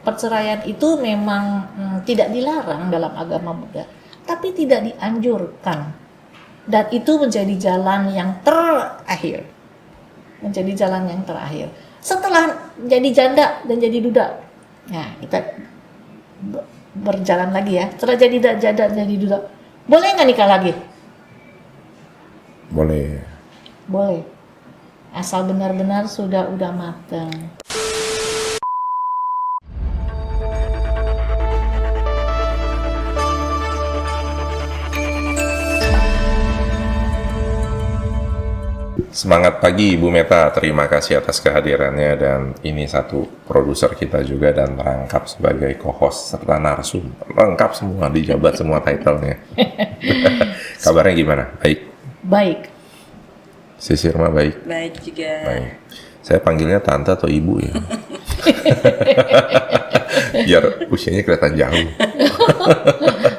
perceraian itu memang tidak dilarang dalam agama Buddha, tapi tidak dianjurkan. Dan itu menjadi jalan yang terakhir. Menjadi jalan yang terakhir. Setelah jadi janda dan jadi duda, nah kita berjalan lagi ya. Setelah jadi janda dan jadi duda, boleh nggak nikah lagi? Boleh. Boleh. Asal benar-benar udah matang. Semangat pagi Ibu Meta, terima kasih atas kehadirannya, dan ini satu produser kita juga dan merangkap sebagai co-host serta narsum, lengkap semua, dijabat semua title-nya. Kabarnya gimana? Baik? Baik. Sisir mah baik? Baik juga. Baik. Saya panggilnya tante atau ibu ya? Biar usianya kelihatan jauh.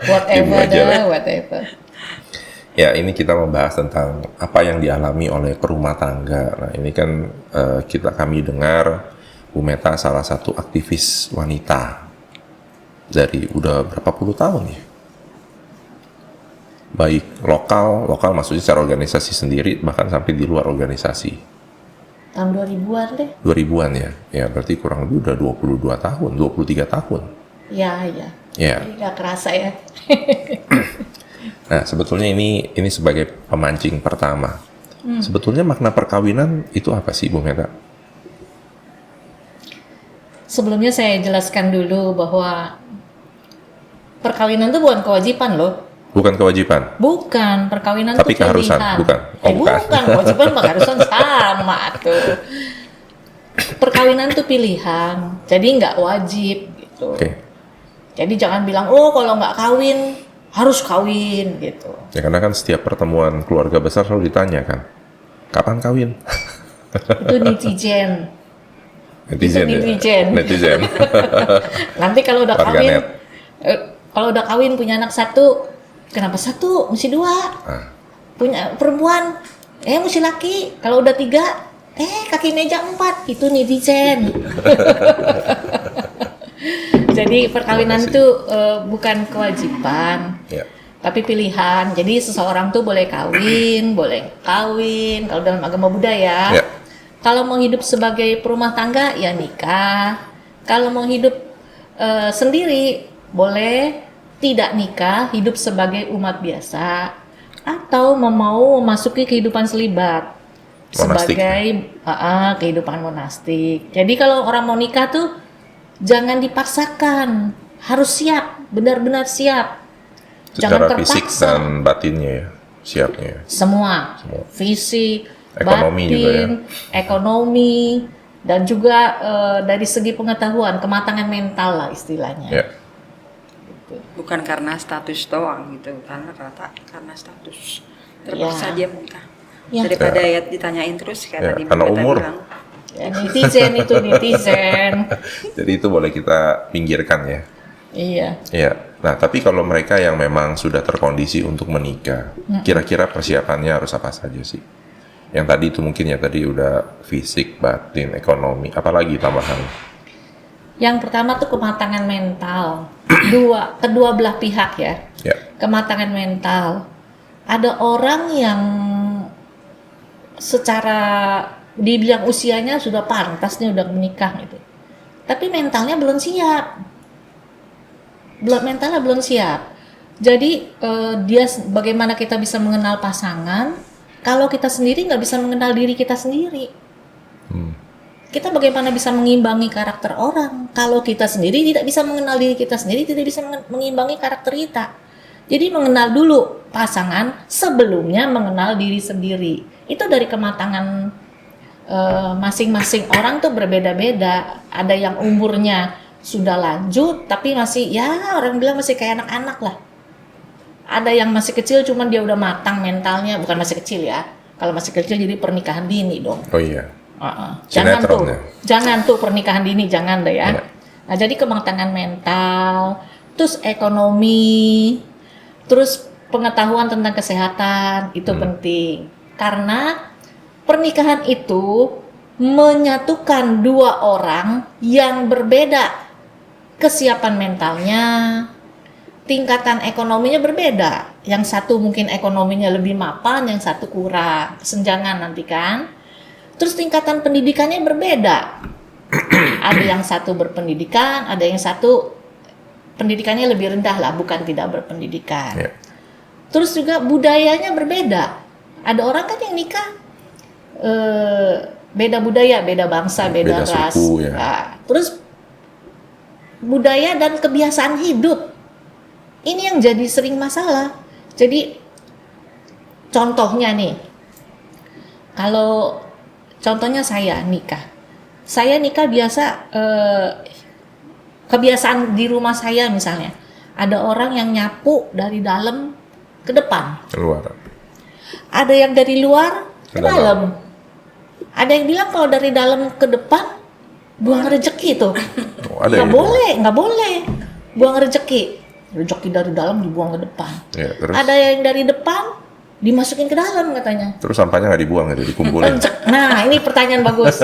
Whatever dah, whatever. Ya, ini kita membahas tentang apa yang dialami oleh perumah tangga. Nah, ini kan kami dengar Bu Meta salah satu aktivis wanita dari udah berapa puluh tahun ya? Baik lokal maksudnya secara organisasi sendiri, bahkan sampai di luar organisasi. Tahun 2000-an deh. 2000-an ya? Ya, berarti kurang lebih udah 22 tahun, 23 tahun. Ya. Ya. Jadi nggak kerasa ya. Nah, sebetulnya ini sebagai pemancing pertama. Sebetulnya makna perkawinan itu apa sih, Bu Meta? Sebelumnya saya jelaskan dulu bahwa perkawinan itu bukan kewajiban loh. Bukan kewajiban? Bukan, perkawinan tapi itu keharusan, pilihan. bukan? Bukan, kewajiban sama keharusan sama tuh. Perkawinan itu pilihan, jadi nggak wajib gitu. Oke. Jadi jangan bilang, oh kalau nggak kawin, harus kawin gitu. Ya, karena kan setiap pertemuan keluarga besar selalu ditanya kan, kapan kawin? Itu netizen. Netizen. Nanti kalau udah Warganet. kawin punya anak satu, kenapa satu? Mesti dua. Punya perempuan, mesti laki. Kalau udah 3, kaki meja 4. Itu netizen. Jadi perkawinan itu bukan kewajiban, Ya. tapi pilihan. Jadi seseorang tuh boleh kawin, boleh kawin. Kalau dalam agama Buddha ya. Ya. Kalau mau hidup sebagai perumah tangga ya nikah. Kalau mau hidup sendiri boleh tidak nikah, hidup sebagai umat biasa. Atau mau memasuki kehidupan selibat Monastik. sebagai kehidupan monastik. Jadi kalau orang mau nikah tuh jangan dipaksakan, harus siap, benar-benar siap. Jangan Secara fisik terpaksa. dan batinnya ya, siapnya ya. Semua. Fisik, Ekonomi batin, juga ya. ekonomi, dan juga dari segi pengetahuan, kematangan mental lah istilahnya. Ya. Bukan karena status doang gitu, karena status. Terpaksa dia menikah. Ya. Daripada ya ditanyain terus Ya, tadi karena Mbak Meta umur. bilang. Ya, netizen. Jadi itu boleh kita pinggirkan ya. Iya. Ya. Nah, tapi kalau mereka yang memang sudah terkondisi untuk menikah, kira-kira persiapannya harus apa saja sih? Yang tadi itu mungkin ya tadi udah fisik, batin, ekonomi, apalagi tambahan? Yang pertama tuh kematangan mental. Kedua belah pihak ya. Ya. Kematangan mental. Ada orang yang secara dibilang usianya sudah pantas nih udah menikah gitu. Tapi mentalnya belum siap. Mentalnya belum siap. Jadi dia bagaimana kita bisa mengenal pasangan kalau kita sendiri nggak bisa mengenal diri kita sendiri. Kita bagaimana bisa mengimbangi karakter orang kalau kita sendiri tidak bisa mengenal diri kita sendiri, tidak bisa mengimbangi karakter kita. Jadi mengenal dulu pasangan sebelumnya mengenal diri sendiri. Itu dari kematangan masing-masing orang tuh berbeda-beda. Ada yang umurnya sudah lanjut tapi masih ya orang bilang masih kayak anak-anak lah. Ada yang masih kecil cuman dia udah matang mentalnya, bukan masih kecil ya. Kalau masih kecil jadi pernikahan dini dong. Oh iya. Jangan tuh, Sinetron ya? jangan tuh pernikahan dini, jangan deh ya. Iya. Nah jadi kematangan mental, terus ekonomi, terus pengetahuan tentang kesehatan itu penting. Karena pernikahan itu menyatukan dua orang yang berbeda kesiapan mentalnya, tingkatan ekonominya berbeda. Yang satu mungkin ekonominya lebih mapan, yang satu kurang, kesenjangan nanti kan. Terus tingkatan pendidikannya berbeda. Ada yang satu berpendidikan, ada yang satu pendidikannya lebih rendah lah, bukan tidak berpendidikan. Yeah. Terus juga budayanya berbeda. Ada orang kan yang nikah beda budaya, beda bangsa, beda ras. Suku, ya. Nah, terus budaya dan kebiasaan hidup ini yang jadi sering masalah. Jadi contohnya nih, kalau contohnya saya nikah biasa, kebiasaan di rumah saya misalnya ada orang yang nyapu dari dalam ke depan, Keluar. ada yang dari luar ke dalam. Ada yang bilang kalau dari dalam ke depan buang rezeki tuh. Oh, ada nggak boleh buang rezeki dari dalam dibuang ke depan. Ya, terus? Ada yang dari depan dimasukin ke dalam katanya. Terus sampahnya nggak dibuang gitu, dikumpulin. Nah, ini pertanyaan bagus.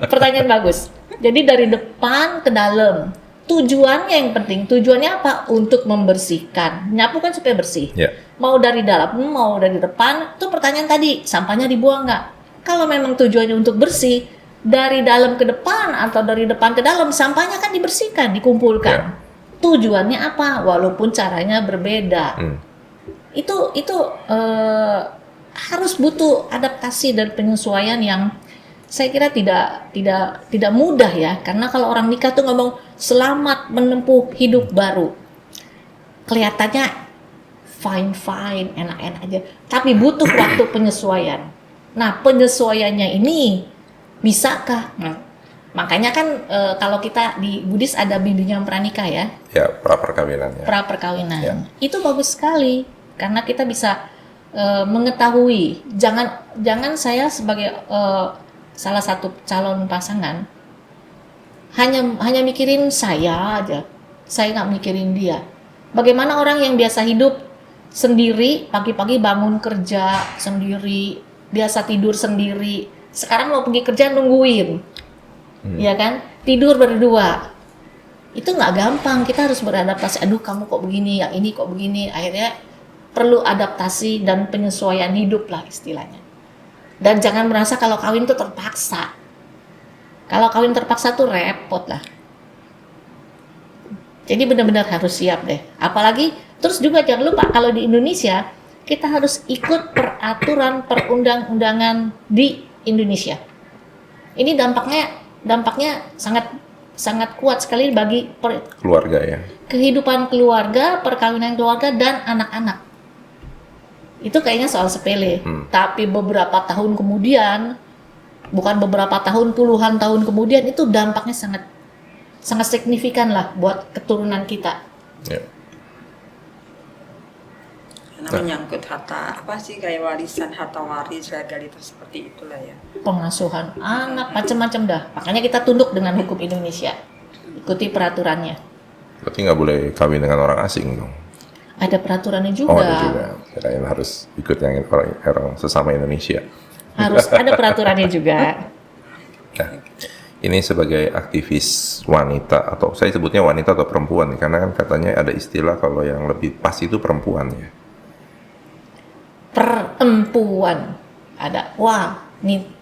Pertanyaan bagus. Jadi dari depan ke dalam. Tujuannya yang penting. Tujuannya apa? Untuk membersihkan. Nyapu kan supaya bersih. Ya. Mau dari dalam, mau dari depan. Itu pertanyaan tadi. Sampahnya dibuang nggak? Kalau memang tujuannya untuk bersih, dari dalam ke depan atau dari depan ke dalam, sampahnya kan dibersihkan, dikumpulkan. Ya. Tujuannya apa? Walaupun caranya berbeda. Itu harus butuh adaptasi dan penyesuaian yang saya kira tidak mudah ya, karena kalau orang nikah tuh ngomong selamat menempuh hidup baru, kelihatannya fine enak-enak aja, tapi butuh waktu penyesuaian. Nah, penyesuaiannya ini bisakah? Makanya kan kalau kita di Buddhis ada bimbingan pranikah ya. Ya, praperkawinannya. Praperkawinan. Ya. Itu bagus sekali karena kita bisa mengetahui. Jangan saya sebagai salah satu calon pasangan hanya mikirin saya aja. Saya nggak mikirin dia. Bagaimana orang yang biasa hidup sendiri, pagi-pagi bangun kerja sendiri, biasa tidur sendiri. Sekarang mau pergi kerja nungguin. Ya kan? Tidur berdua. Itu nggak gampang, kita harus beradaptasi. Aduh, kamu kok begini, yang ini kok begini. Akhirnya perlu adaptasi dan penyesuaian hidup lah istilahnya. Dan jangan merasa kalau kawin itu terpaksa. Kalau kawin terpaksa tuh repot lah. Jadi benar-benar harus siap deh. Apalagi, terus juga jangan lupa kalau di Indonesia, kita harus ikut peraturan perundang-undangan di Indonesia. Ini dampaknya sangat kuat sekali bagi Keluarga ya. kehidupan keluarga, perkawinan keluarga, dan anak-anak. Itu kayaknya soal sepele. Tapi beberapa tahun kemudian, bukan beberapa tahun, puluhan tahun kemudian, itu dampaknya sangat signifikan lah buat keturunan kita. Ya. Karena menyangkut harta, apa sih kayak warisan, harta waris, legalitas seperti itulah ya. Pengasuhan anak, macam-macam dah. Makanya kita tunduk dengan hukum Indonesia. Ikuti peraturannya. Berarti nggak boleh kawin dengan orang asing dong? Ada peraturannya juga. Oh, ada juga. Kirain harus ikut yang orang sesama Indonesia. Harus ada peraturannya juga. Nah, ini sebagai aktivis wanita, atau saya sebutnya wanita atau perempuan nih, karena kan katanya ada istilah kalau yang lebih pas itu perempuan ya. Perempuan. Ada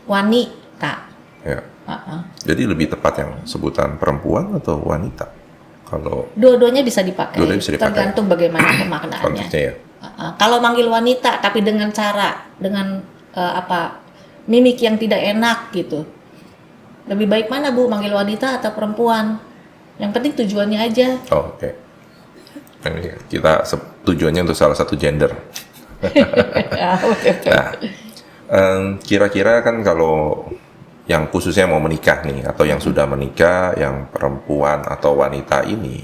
wanita. Ya. Jadi lebih tepat yang sebutan perempuan atau wanita? Kalau Dua-duanya bisa dipakai. Dua-duanya bisa dipakai. Tergantung bagaimana pemaknaannya. konteksnya ya. Kalau manggil wanita tapi dengan mimik yang tidak enak gitu. Lebih baik mana Bu, manggil wanita atau perempuan? Yang penting tujuannya aja. Oh, oke. Ini kita tujuannya untuk salah satu gender. Nah, kira-kira kan kalau yang khususnya mau menikah nih, atau yang sudah menikah, yang perempuan atau wanita ini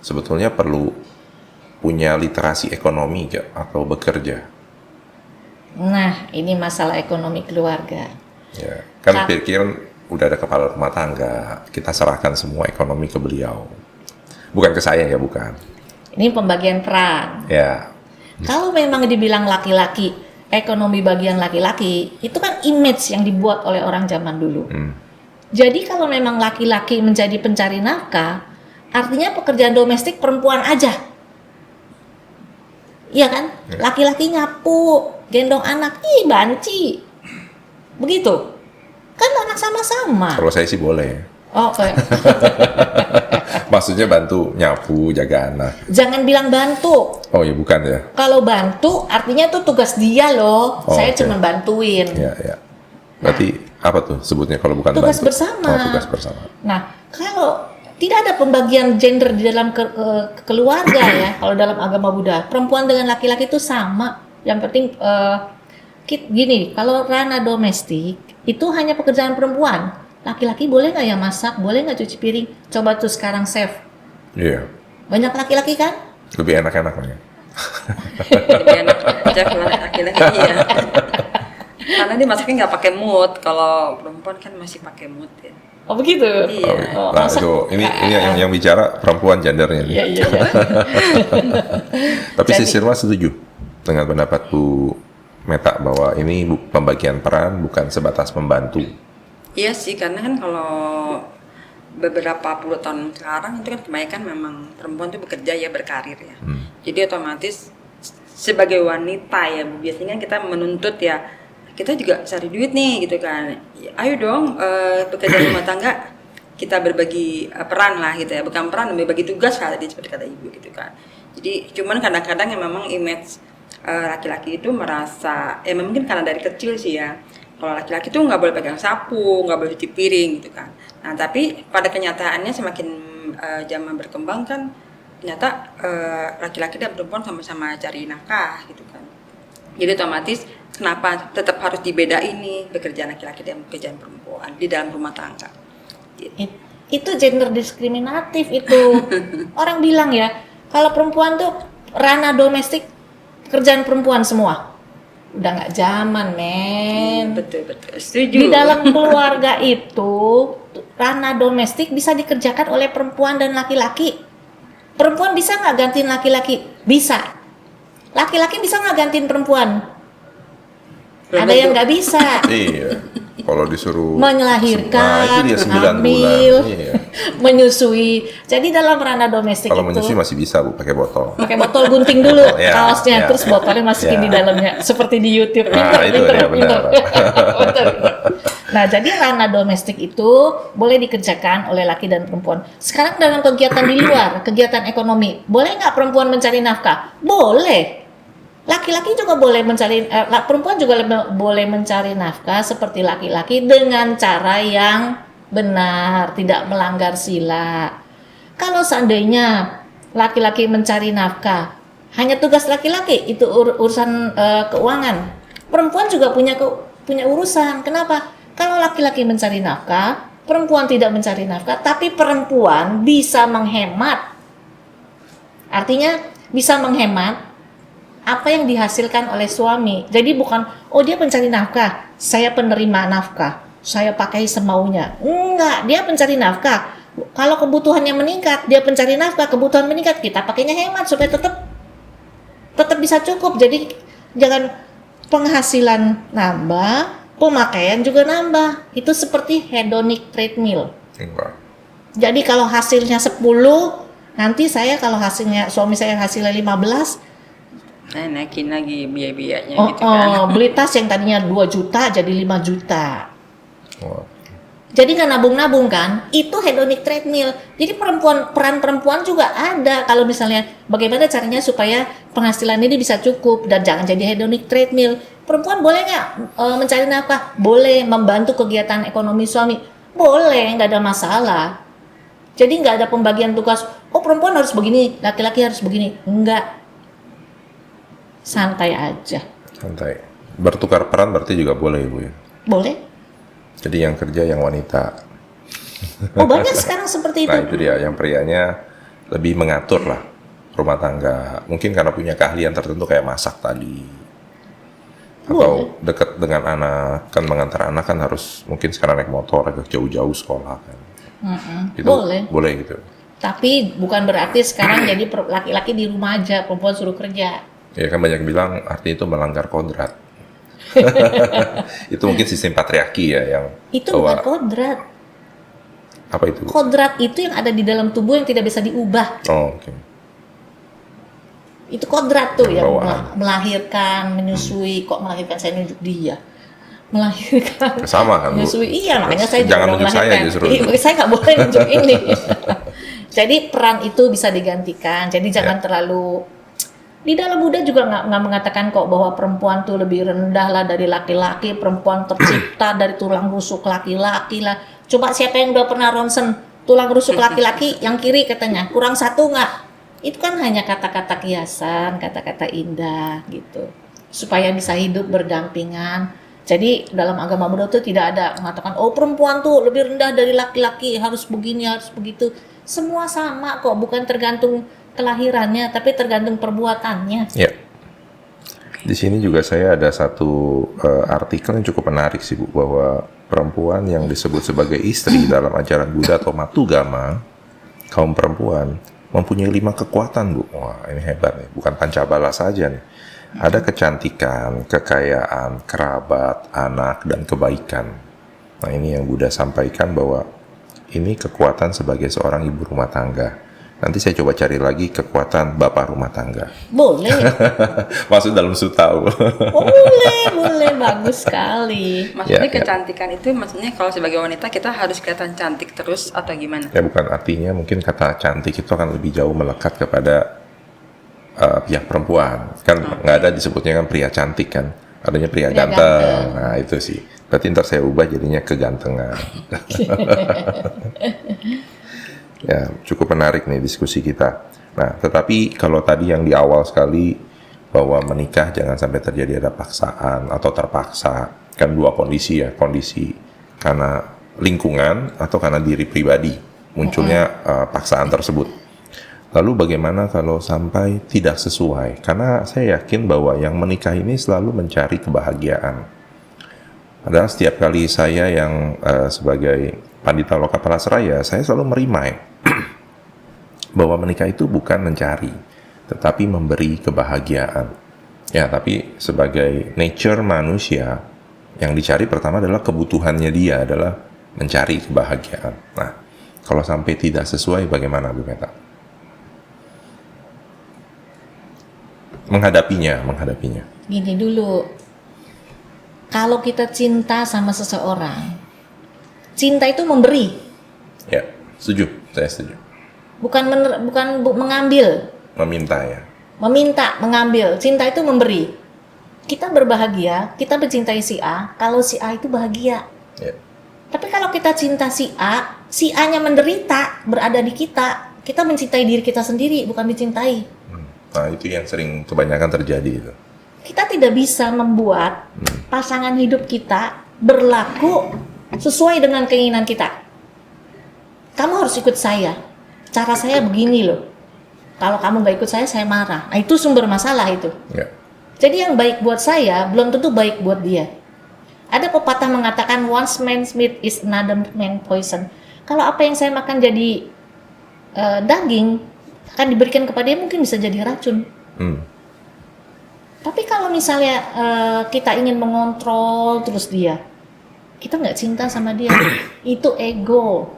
sebetulnya perlu punya literasi ekonomi gak, atau bekerja? Nah, ini masalah ekonomi keluarga. Ya, kan pikiran udah ada kepala rumah tangga, kita serahkan semua ekonomi ke beliau. Bukan ke saya ya, bukan. Ini pembagian peran. Ya. Kalau memang dibilang laki-laki, ekonomi bagian laki-laki, itu kan image yang dibuat oleh orang zaman dulu. Jadi kalau memang laki-laki menjadi pencari nafkah, Artinya pekerjaan domestik perempuan aja. Iya kan? Laki-laki nyapu, gendong anak, banci. Begitu. Kan anak sama-sama. Kalau saya sih boleh. Oh, oke. Maksudnya bantu nyapu, jaga anak. Jangan bilang bantu. Oh ya bukan ya? Kalau bantu artinya tuh tugas dia loh. Oh, Saya oke. cuma bantuin. Ya, ya. Berarti apa tuh sebutnya kalau bukan Tugas bantu? bersama. Oh, tugas bersama. Nah, kalau tidak ada pembagian gender di dalam keluarga ya, kalau dalam agama Buddha, perempuan dengan laki-laki itu sama. Yang penting gini, kalau ranah domestik itu hanya pekerjaan perempuan. Laki-laki boleh nggak ya masak, boleh nggak cuci piring? Coba tuh sekarang chef. Iya. Banyak laki-laki kan? Lebih enak-enak lah ya. Jadi anak aja laki-laki ya. Karena dia masaknya nggak pakai mood. Kalau perempuan kan masih pakai mood ya. Oh begitu? Iya. Oh, Nah masak. itu ini yang bicara perempuan gendernya. nih. Iya, iya. Tapi Jadi- si Sirma setuju dengan pendapat Bu Meta bahwa ini pembagian peran bukan sebatas membantu. Iya sih, karena kan kalau beberapa puluh tahun sekarang itu kan kebanyakan memang perempuan tuh bekerja ya, berkarir ya. Jadi otomatis sebagai wanita ya, biasanya kan kita menuntut ya, kita juga cari duit nih gitu kan. Ayo dong pekerjaan rumah tangga kita berbagi peran lah gitu ya, bukan peran, berbagi tugas tadi seperti kata ibu gitu kan. Jadi cuman kadang-kadang yang memang image laki-laki itu merasa mungkin karena dari kecil sih ya, kalau laki-laki tuh nggak boleh pegang sapu, nggak boleh cuci piring gitu kan. Nah tapi pada kenyataannya semakin zaman berkembang kan ternyata laki-laki dan perempuan sama-sama cari nafkah gitu kan. Jadi otomatis kenapa tetap harus dibedain nih pekerjaan laki-laki dan pekerjaan perempuan di dalam rumah tangga. Itu gender diskriminatif itu. Orang bilang ya, kalau perempuan tuh ranah domestik pekerjaan perempuan semua. Udah nggak zaman, men. Betul, setuju. Di dalam keluarga itu ranah domestik bisa dikerjakan oleh perempuan dan laki-laki. Perempuan bisa nggak gantiin laki-laki? Bisa. Laki-laki bisa nggak gantiin perempuan? Belum Ada yang tentu. nggak bisa. Iya. Kalau disuruh Melahirkan, nah, itu dia 9 hamil, bulan. Iya. menyusui. Jadi dalam ranah domestik Kalau itu menyusui masih bisa Bu pakai botol. pakai botol gunting dulu Ya, kaosnya, ya, terus botolnya masukin ya. di dalamnya, seperti di YouTube. Nah, itu dia, benar. Pinter. Nah, jadi ranah domestik itu boleh dikerjakan oleh laki dan perempuan. Sekarang dalam kegiatan di luar, kegiatan ekonomi, boleh nggak perempuan mencari nafkah? Boleh. Laki-laki juga boleh mencari, perempuan juga boleh mencari nafkah seperti laki-laki dengan cara yang benar, tidak melanggar sila. Kalau seandainya laki-laki mencari nafkah, hanya tugas laki-laki, itu urusan keuangan. Perempuan juga punya urusan. Kenapa? Kalau laki-laki mencari nafkah, perempuan tidak mencari nafkah, tapi perempuan bisa menghemat. Artinya bisa menghemat apa yang dihasilkan oleh suami. Jadi bukan, oh dia pencari nafkah, saya penerima nafkah, saya pakai semaunya. Enggak, dia pencari nafkah. Kalau kebutuhannya meningkat, dia pencari nafkah, kebutuhan meningkat, kita pakainya hemat supaya tetap bisa cukup. Jadi jangan penghasilan nambah, pemakaian juga nambah. Itu seperti hedonic treadmill. Enggak. Jadi kalau hasilnya 10, nanti saya kalau hasilnya suami saya hasilnya 15, naikin lagi biaya-biayanya gitu kan. beli tas yang tadinya 2 juta jadi 5 juta. Wah. Jadi nggak nabung-nabung kan? Itu hedonic treadmill. Jadi peran perempuan juga ada. Kalau misalnya bagaimana caranya supaya penghasilan ini bisa cukup dan jangan jadi hedonic treadmill. Perempuan boleh nggak mencari nafkah? Boleh. Membantu kegiatan ekonomi suami? Boleh, nggak ada masalah. Jadi nggak ada pembagian tugas. Oh perempuan harus begini, laki-laki harus begini. Enggak. Santai aja. Santai. Bertukar peran berarti juga boleh Bu ya. Boleh. Jadi yang kerja yang wanita. Oh banyak sekarang seperti itu. Nah itu dia, yang prianya lebih mengatur lah rumah tangga. Mungkin karena punya keahlian tertentu kayak masak tadi. Atau dekat dengan anak, kan mengantar anak kan harus mungkin sekarang naik motor agak jauh-jauh sekolah kan. Itu Boleh. boleh gitu. Tapi bukan berarti sekarang jadi laki-laki di rumah aja, perempuan suruh kerja. Ya kan banyak yang bilang artinya itu melanggar kodrat. Itu mungkin sistem patriarki ya yang Itu bukan bahwa kodrat. Apa itu? Kodrat itu yang ada di dalam tubuh yang tidak bisa diubah. Oh, oke. Itu kodrat tuh yang Bawaan. melahirkan, menyusui. Kok melahirkan, saya nunjuk dia. Melahirkan, Sama kan, Bu? menyusui. Iya, makanya saya Jangan juga nunjuk saya melahirkan. justru. Iya, saya nggak boleh nunjuk ini. Jadi peran itu bisa digantikan. Jadi jangan terlalu, di dalam Buddha juga nggak mengatakan kok bahwa perempuan tuh lebih rendah lah dari laki-laki. Perempuan tercipta dari tulang rusuk laki-laki lah. Coba siapa yang udah pernah ronsen tulang rusuk laki-laki yang kiri katanya kurang satu nggak? Itu kan hanya kata-kata kiasan, kata-kata indah gitu, supaya bisa hidup berdampingan. Jadi dalam agama Buddha itu tidak ada mengatakan oh perempuan tuh lebih rendah dari laki-laki, harus begini, harus begitu. Semua sama kok, bukan tergantung kelahirannya, tapi tergantung perbuatannya. Ya. Di sini juga saya ada satu artikel yang cukup menarik sih, Bu, bahwa perempuan yang disebut sebagai istri dalam ajaran Buddha atau Matugama, kaum perempuan mempunyai 5 kekuatan, Bu. Wah, ini hebat nih, bukan pancabala saja nih. Ada kecantikan, kekayaan, kerabat, anak, dan kebaikan. Nah, ini yang Buddha sampaikan bahwa ini kekuatan sebagai seorang ibu rumah tangga. Nanti saya coba cari lagi kekuatan bapak rumah tangga. Boleh, Maksud dalam sutta. boleh, bagus sekali. Maksudnya Ya. kecantikan itu maksudnya kalau sebagai wanita kita harus kelihatan cantik terus atau gimana? Ya, bukan artinya mungkin kata cantik itu akan lebih jauh melekat kepada pihak perempuan. Kan nggak ada disebutnya kan pria cantik kan. Adanya pria Pria ganteng. ganteng. Nah, itu sih. Berarti ntar saya ubah jadinya kegantengan. Ya, cukup menarik nih diskusi kita. Nah, tetapi kalau tadi yang di awal sekali bahwa menikah jangan sampai terjadi ada paksaan atau terpaksa, kan 2 kondisi ya, kondisi karena lingkungan atau karena diri pribadi munculnya paksaan tersebut. Lalu bagaimana kalau sampai tidak sesuai? Karena saya yakin bahwa yang menikah ini selalu mencari kebahagiaan. Padahal setiap kali saya yang sebagai Pandita Loka Palasraya, saya selalu merimai bahwa menikah itu bukan mencari, tetapi memberi kebahagiaan. Ya, tapi sebagai nature manusia, yang dicari pertama adalah kebutuhannya dia adalah mencari kebahagiaan. Nah, kalau sampai tidak sesuai, bagaimana Bu Meta? Menghadapinya. Gini dulu, kalau kita cinta sama seseorang, cinta itu memberi, Ya, setuju, saya setuju. bukan mengambil, Meminta ya. meminta, mengambil. Cinta itu memberi. Kita berbahagia, kita mencintai si A, kalau si A itu bahagia. Ya. Tapi kalau kita cinta si A-nya menderita, berada di kita mencintai diri kita sendiri, bukan dicintai. Nah, itu yang sering kebanyakan terjadi itu. Kita tidak bisa membuat pasangan hidup kita berlaku sesuai dengan keinginan kita. Kamu harus ikut saya. Cara saya begini loh. Kalau kamu nggak ikut saya marah. Nah, itu sumber masalah itu. Ya. Jadi yang baik buat saya belum tentu baik buat dia. Ada pepatah mengatakan once man's meat is another man's poison. Kalau apa yang saya makan jadi daging akan diberikan kepada dia mungkin bisa jadi racun. Tapi kalau misalnya kita ingin mengontrol terus dia, kita nggak cinta sama dia, itu ego.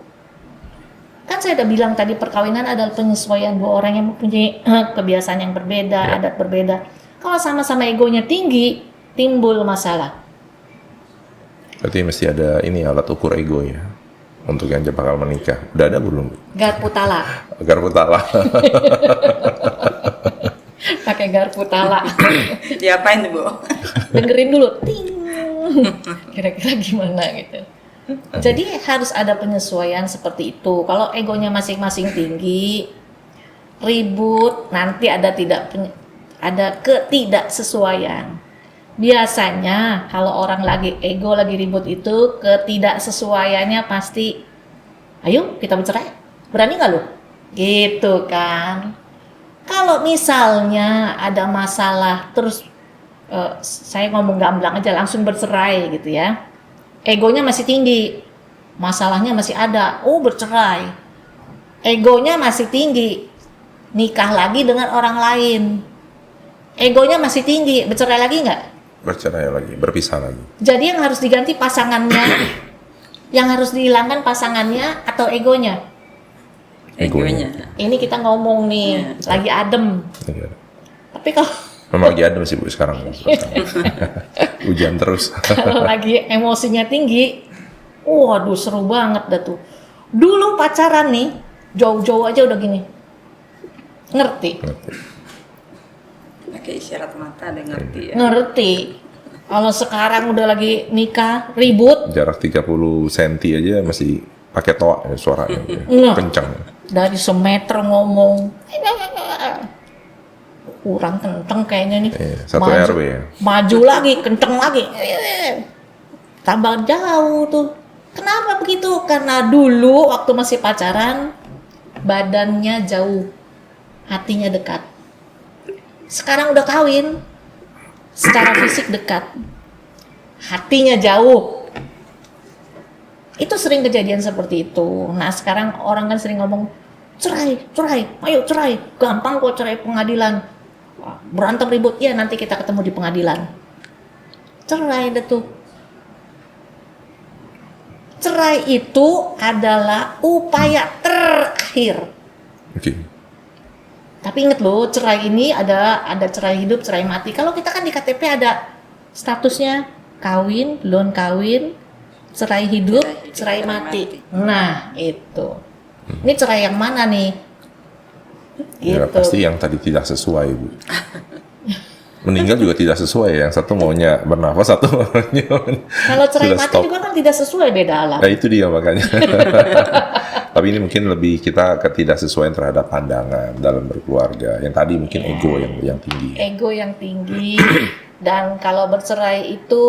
Kan saya udah bilang tadi perkawinan adalah penyesuaian 2 orang yang mempunyai kebiasaan yang berbeda, adat berbeda. Kalau sama-sama egonya tinggi, timbul masalah. Berarti mesti ada ini alat ukur ego ya untuk yang bakal menikah. Udah ada belum? Garpu tala, Garpu tala. pakai garpu tala. Diapain tuh, Bu? Dengerin dulu, ting. Kira-kira gimana gitu. Jadi harus ada penyesuaian seperti itu. Kalau egonya masing-masing tinggi, ribut, nanti ada ketidaksesuaian. Biasanya kalau orang lagi ego lagi ribut itu ketidaksesuaiannya pasti, ayo kita bercerai, berani nggak lo? Gitu kan. Kalau misalnya ada masalah terus saya ngomong gamblang aja langsung bercerai gitu ya. Egonya masih tinggi, masalahnya masih ada, bercerai. Egonya masih tinggi, nikah lagi dengan orang lain. Egonya masih tinggi, bercerai lagi nggak? Bercerai lagi, berpisah lagi. Jadi yang harus diganti pasangannya, Yang harus dihilangkan pasangannya atau egonya? Egonya. Ini kita ngomong nih, lagi adem. Iya. Tapi kalau Memang lagi adem sih Bu sekarang. Hujan terus. kalau lagi emosinya tinggi, waduh seru banget dah tuh. Dulu pacaran nih, jauh-jauh aja udah gini. Ngerti? Pakai isyarat mata ada ngerti ya. Ngerti. Kalau sekarang udah lagi nikah, ribut, Jarak 30 cm aja masih pakai toa ya, suaranya. Nah. Kencang. dari semeter ngomong. Kurang kenceng kayaknya nih. Iya, satu RW ya. Maju lagi, kenceng lagi. Tambah jauh tuh. Kenapa begitu? Karena dulu waktu masih pacaran, badannya jauh, hatinya dekat. Sekarang udah kawin, secara fisik dekat, hatinya jauh. Itu sering kejadian seperti itu. Nah sekarang orang kan sering ngomong, cerai, ayo cerai. Gampang kok cerai pengadilan. Berantem ribut, ya nanti kita ketemu di pengadilan. Cerai deh tuh. Cerai itu adalah upaya terakhir. Oke. Tapi inget loh, cerai ini ada cerai hidup, cerai mati. Kalau kita kan di KTP ada statusnya kawin, belum kawin, cerai hidup, cerai mati. Nah, itu. Ini cerai yang mana nih? Ya, Gitu. pasti yang tadi tidak sesuai Bu. Meninggal juga tidak sesuai. Yang satu maunya bernafas, satu maunya Kalau cerai sudah mati stop. juga kan tidak sesuai, beda alam. Nah itu dia makanya. Tapi ini mungkin lebih kita ketidaksesuaian terhadap pandangan dalam berkeluarga. Yang tadi mungkin ego yang tinggi. Ego yang tinggi. Dan kalau bercerai itu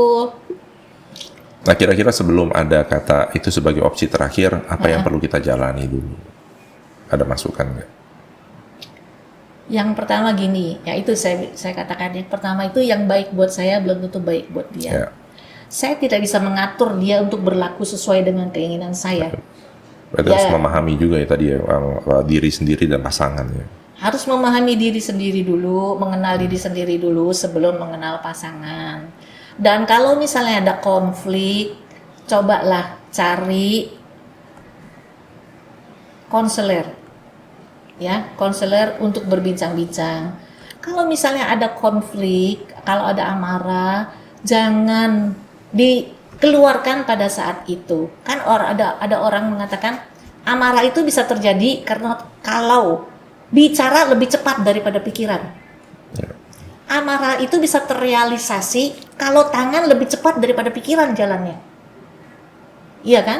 Nah kira-kira sebelum ada kata itu sebagai opsi terakhir, apa yang perlu kita jalani dulu? Ada masukan nggak? yang pertama gini, ya itu saya katakan yang pertama itu yang baik buat saya belum tentu baik buat dia. Ya. Saya tidak bisa mengatur dia untuk berlaku sesuai dengan keinginan saya. Berarti Ya. harus memahami juga ya tadi ya, diri sendiri dan pasangannya. Harus memahami diri sendiri dulu, mengenal diri sendiri dulu sebelum mengenal pasangan. Dan kalau misalnya ada konflik, cobalah cari konselor. Ya, konselor untuk berbincang-bincang. Kalau misalnya ada konflik, kalau ada amarah, jangan dikeluarkan pada saat itu. Kan ada orang mengatakan amarah itu bisa terjadi karena kalau bicara lebih cepat daripada pikiran. Amarah itu bisa terrealisasi kalau tangan lebih cepat daripada pikiran jalannya. Iya kan?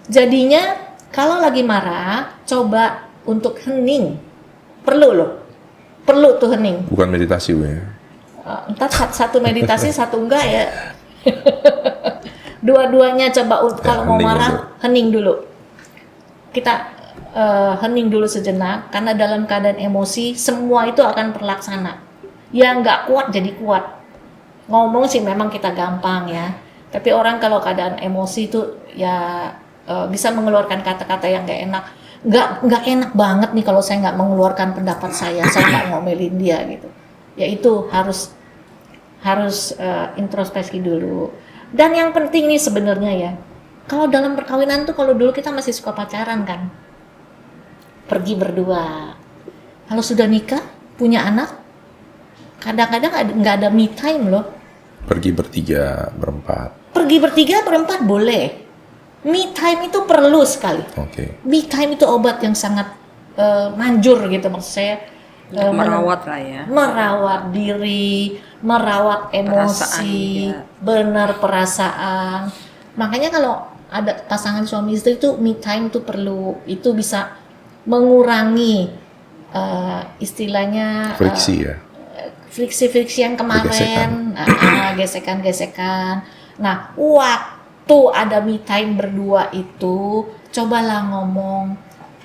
Jadinya kalau lagi marah, coba untuk hening. Perlu tuh hening. Bukan meditasi Bu ya. Entar satu meditasi, satu enggak ya. Dua-duanya coba kalau mau hening marah, dulu. hening dulu. Kita hening dulu sejenak, karena dalam keadaan emosi, semua itu akan terlaksana. Yang nggak kuat jadi kuat. Ngomong sih memang kita gampang ya. Tapi orang kalau keadaan emosi itu ya bisa mengeluarkan kata-kata yang nggak enak. Nggak enak banget nih kalau saya nggak mengeluarkan pendapat saya nggak ngomelin dia gitu. Ya itu harus introspeksi dulu. Dan yang penting nih sebenarnya ya, kalau dalam perkawinan tuh kalau dulu kita masih suka pacaran kan, pergi berdua. Kalau sudah nikah, punya anak, kadang-kadang nggak ada me time loh. Pergi bertiga, berempat. Pergi bertiga, berempat boleh. Me time itu perlu sekali. Oke. Me time itu obat yang sangat manjur gitu maksud saya. Merawat lah ya. Merawat diri, merawat emosi, Perasaan, benar perasaan. Makanya kalau ada pasangan suami istri itu me time itu perlu. Itu bisa mengurangi istilahnya Friksi ya. friksi yang kemarin, gesekan-gesekan. Nah, waktu ada me time berdua itu, cobalah ngomong,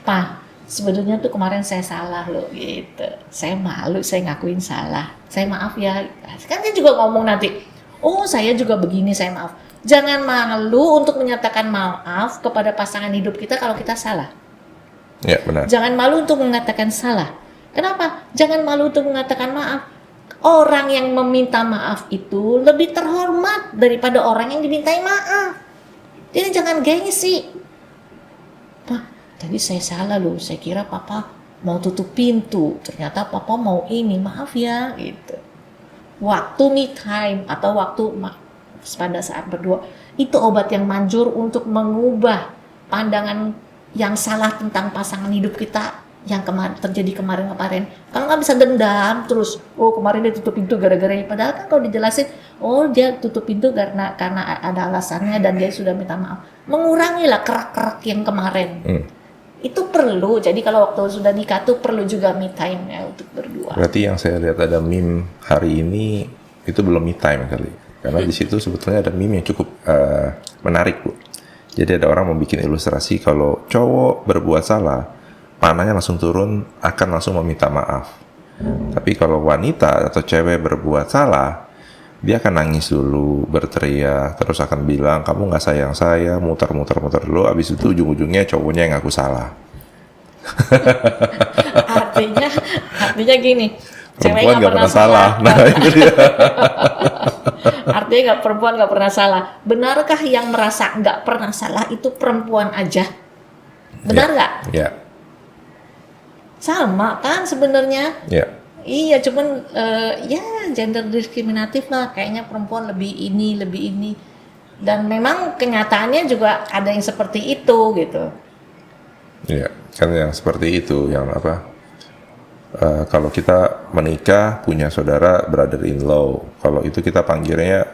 "Pak, sebenarnya tuh kemarin saya salah loh," gitu. "Saya malu, saya ngakuin salah. Saya maaf ya." Kan dia juga ngomong nanti, "Oh, saya juga begini, saya maaf." Jangan malu untuk menyatakan maaf kepada pasangan hidup kita kalau kita salah. Ya benar. Jangan malu untuk mengatakan salah. Kenapa? Jangan malu untuk mengatakan maaf. Orang yang meminta maaf itu lebih terhormat daripada orang yang dimintai maaf. Jadi jangan gengsi. Pak, tadi saya salah loh. Saya kira papa mau tutup pintu. Ternyata papa mau ini. Maaf ya, gitu. Waktu me time atau waktu pada saat berdua, itu obat yang manjur untuk mengubah pandangan yang salah tentang pasangan hidup kita yang terjadi kemarin-kemarin. Kalau nggak bisa dendam terus, oh kemarin dia tutup pintu gara-gara ini. Padahal kan kalau dijelasin, oh dia tutup pintu karena ada alasannya dan dia sudah minta maaf. Mengurangilah kerak-kerak yang kemarin. Itu perlu. Jadi kalau waktu sudah nikah tuh perlu juga me time ya untuk berdua. Berarti yang saya lihat ada meme hari ini itu belum me time kali. Karena di situ sebetulnya ada meme yang cukup menarik, Bu. Jadi ada orang membuat ilustrasi kalau cowok berbuat salah, panahnya langsung turun, akan langsung meminta maaf. Tapi kalau wanita atau cewek berbuat salah, dia akan nangis dulu, berteriak, terus akan bilang, kamu nggak sayang saya, muter-muter dulu, abis itu ujung-ujungnya cowoknya yang ngaku salah. artinya gini, Perempuan nggak pernah salah. Nah, itu dia. Artinya perempuan nggak pernah salah. Benarkah yang merasa nggak pernah salah itu perempuan aja? Benar nggak? Ya. Sama kan sebenarnya? Ya. Iya, cuman ya gender diskriminatif lah. Kayaknya perempuan lebih ini. Dan memang kenyataannya juga ada yang seperti itu gitu. Iya, kan yang seperti itu, yang apa? Kalau kita menikah punya saudara brother-in-law, kalau itu kita panggilnya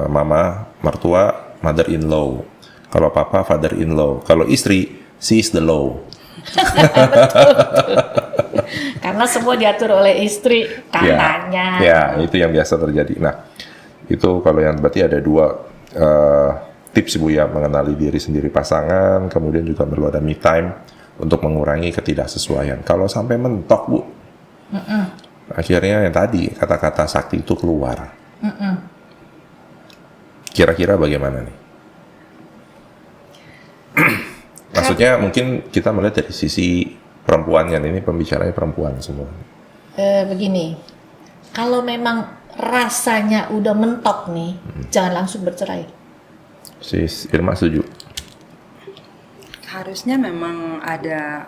mama mertua mother-in-law, kalau papa father-in-law, kalau istri she is the law. Betul. Karena semua diatur oleh istri katanya. Ya, itu yang biasa terjadi. Nah, itu kalau yang berarti ada dua tips Bu ya, mengenali diri sendiri pasangan, kemudian juga perlu ada me time untuk mengurangi ketidaksesuaian. Kalau sampai mentok Bu, akhirnya yang tadi kata-kata sakti itu keluar. Kira-kira bagaimana nih? Maksudnya mungkin kita melihat dari sisi perempuannya, ini pembicaranya perempuan semua. Begini, kalau memang rasanya udah mentok nih, jangan langsung bercerai. Sis Irma setuju? Harusnya memang ada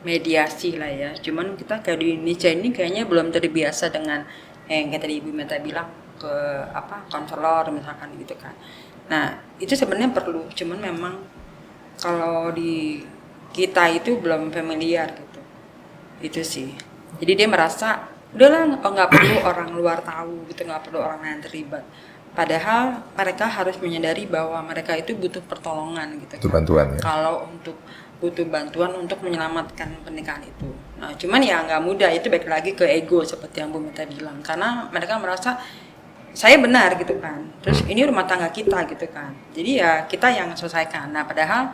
mediasi lah ya. Cuman kita kayak di Indonesia ini kayaknya belum terbiasa dengan yang kayak tadi Ibu Meta bilang ke konselor misalkan gitu kan. Nah itu sebenarnya perlu. Cuman memang kalau di kita itu belum familiar gitu. Itu sih. Jadi dia merasa udahlah nggak perlu orang luar tahu gitu, nggak perlu orang lain terlibat. Padahal mereka harus menyadari bahwa mereka itu butuh pertolongan gitu. Butuh bantuan ya. Kalau butuh bantuan untuk menyelamatkan pernikahan itu. Nah, cuman ya nggak mudah, itu balik lagi ke ego seperti yang Bu Mita bilang. Karena mereka merasa saya benar gitu kan. Terus ini rumah tangga kita gitu kan. Jadi ya kita yang selesaikan. Nah, padahal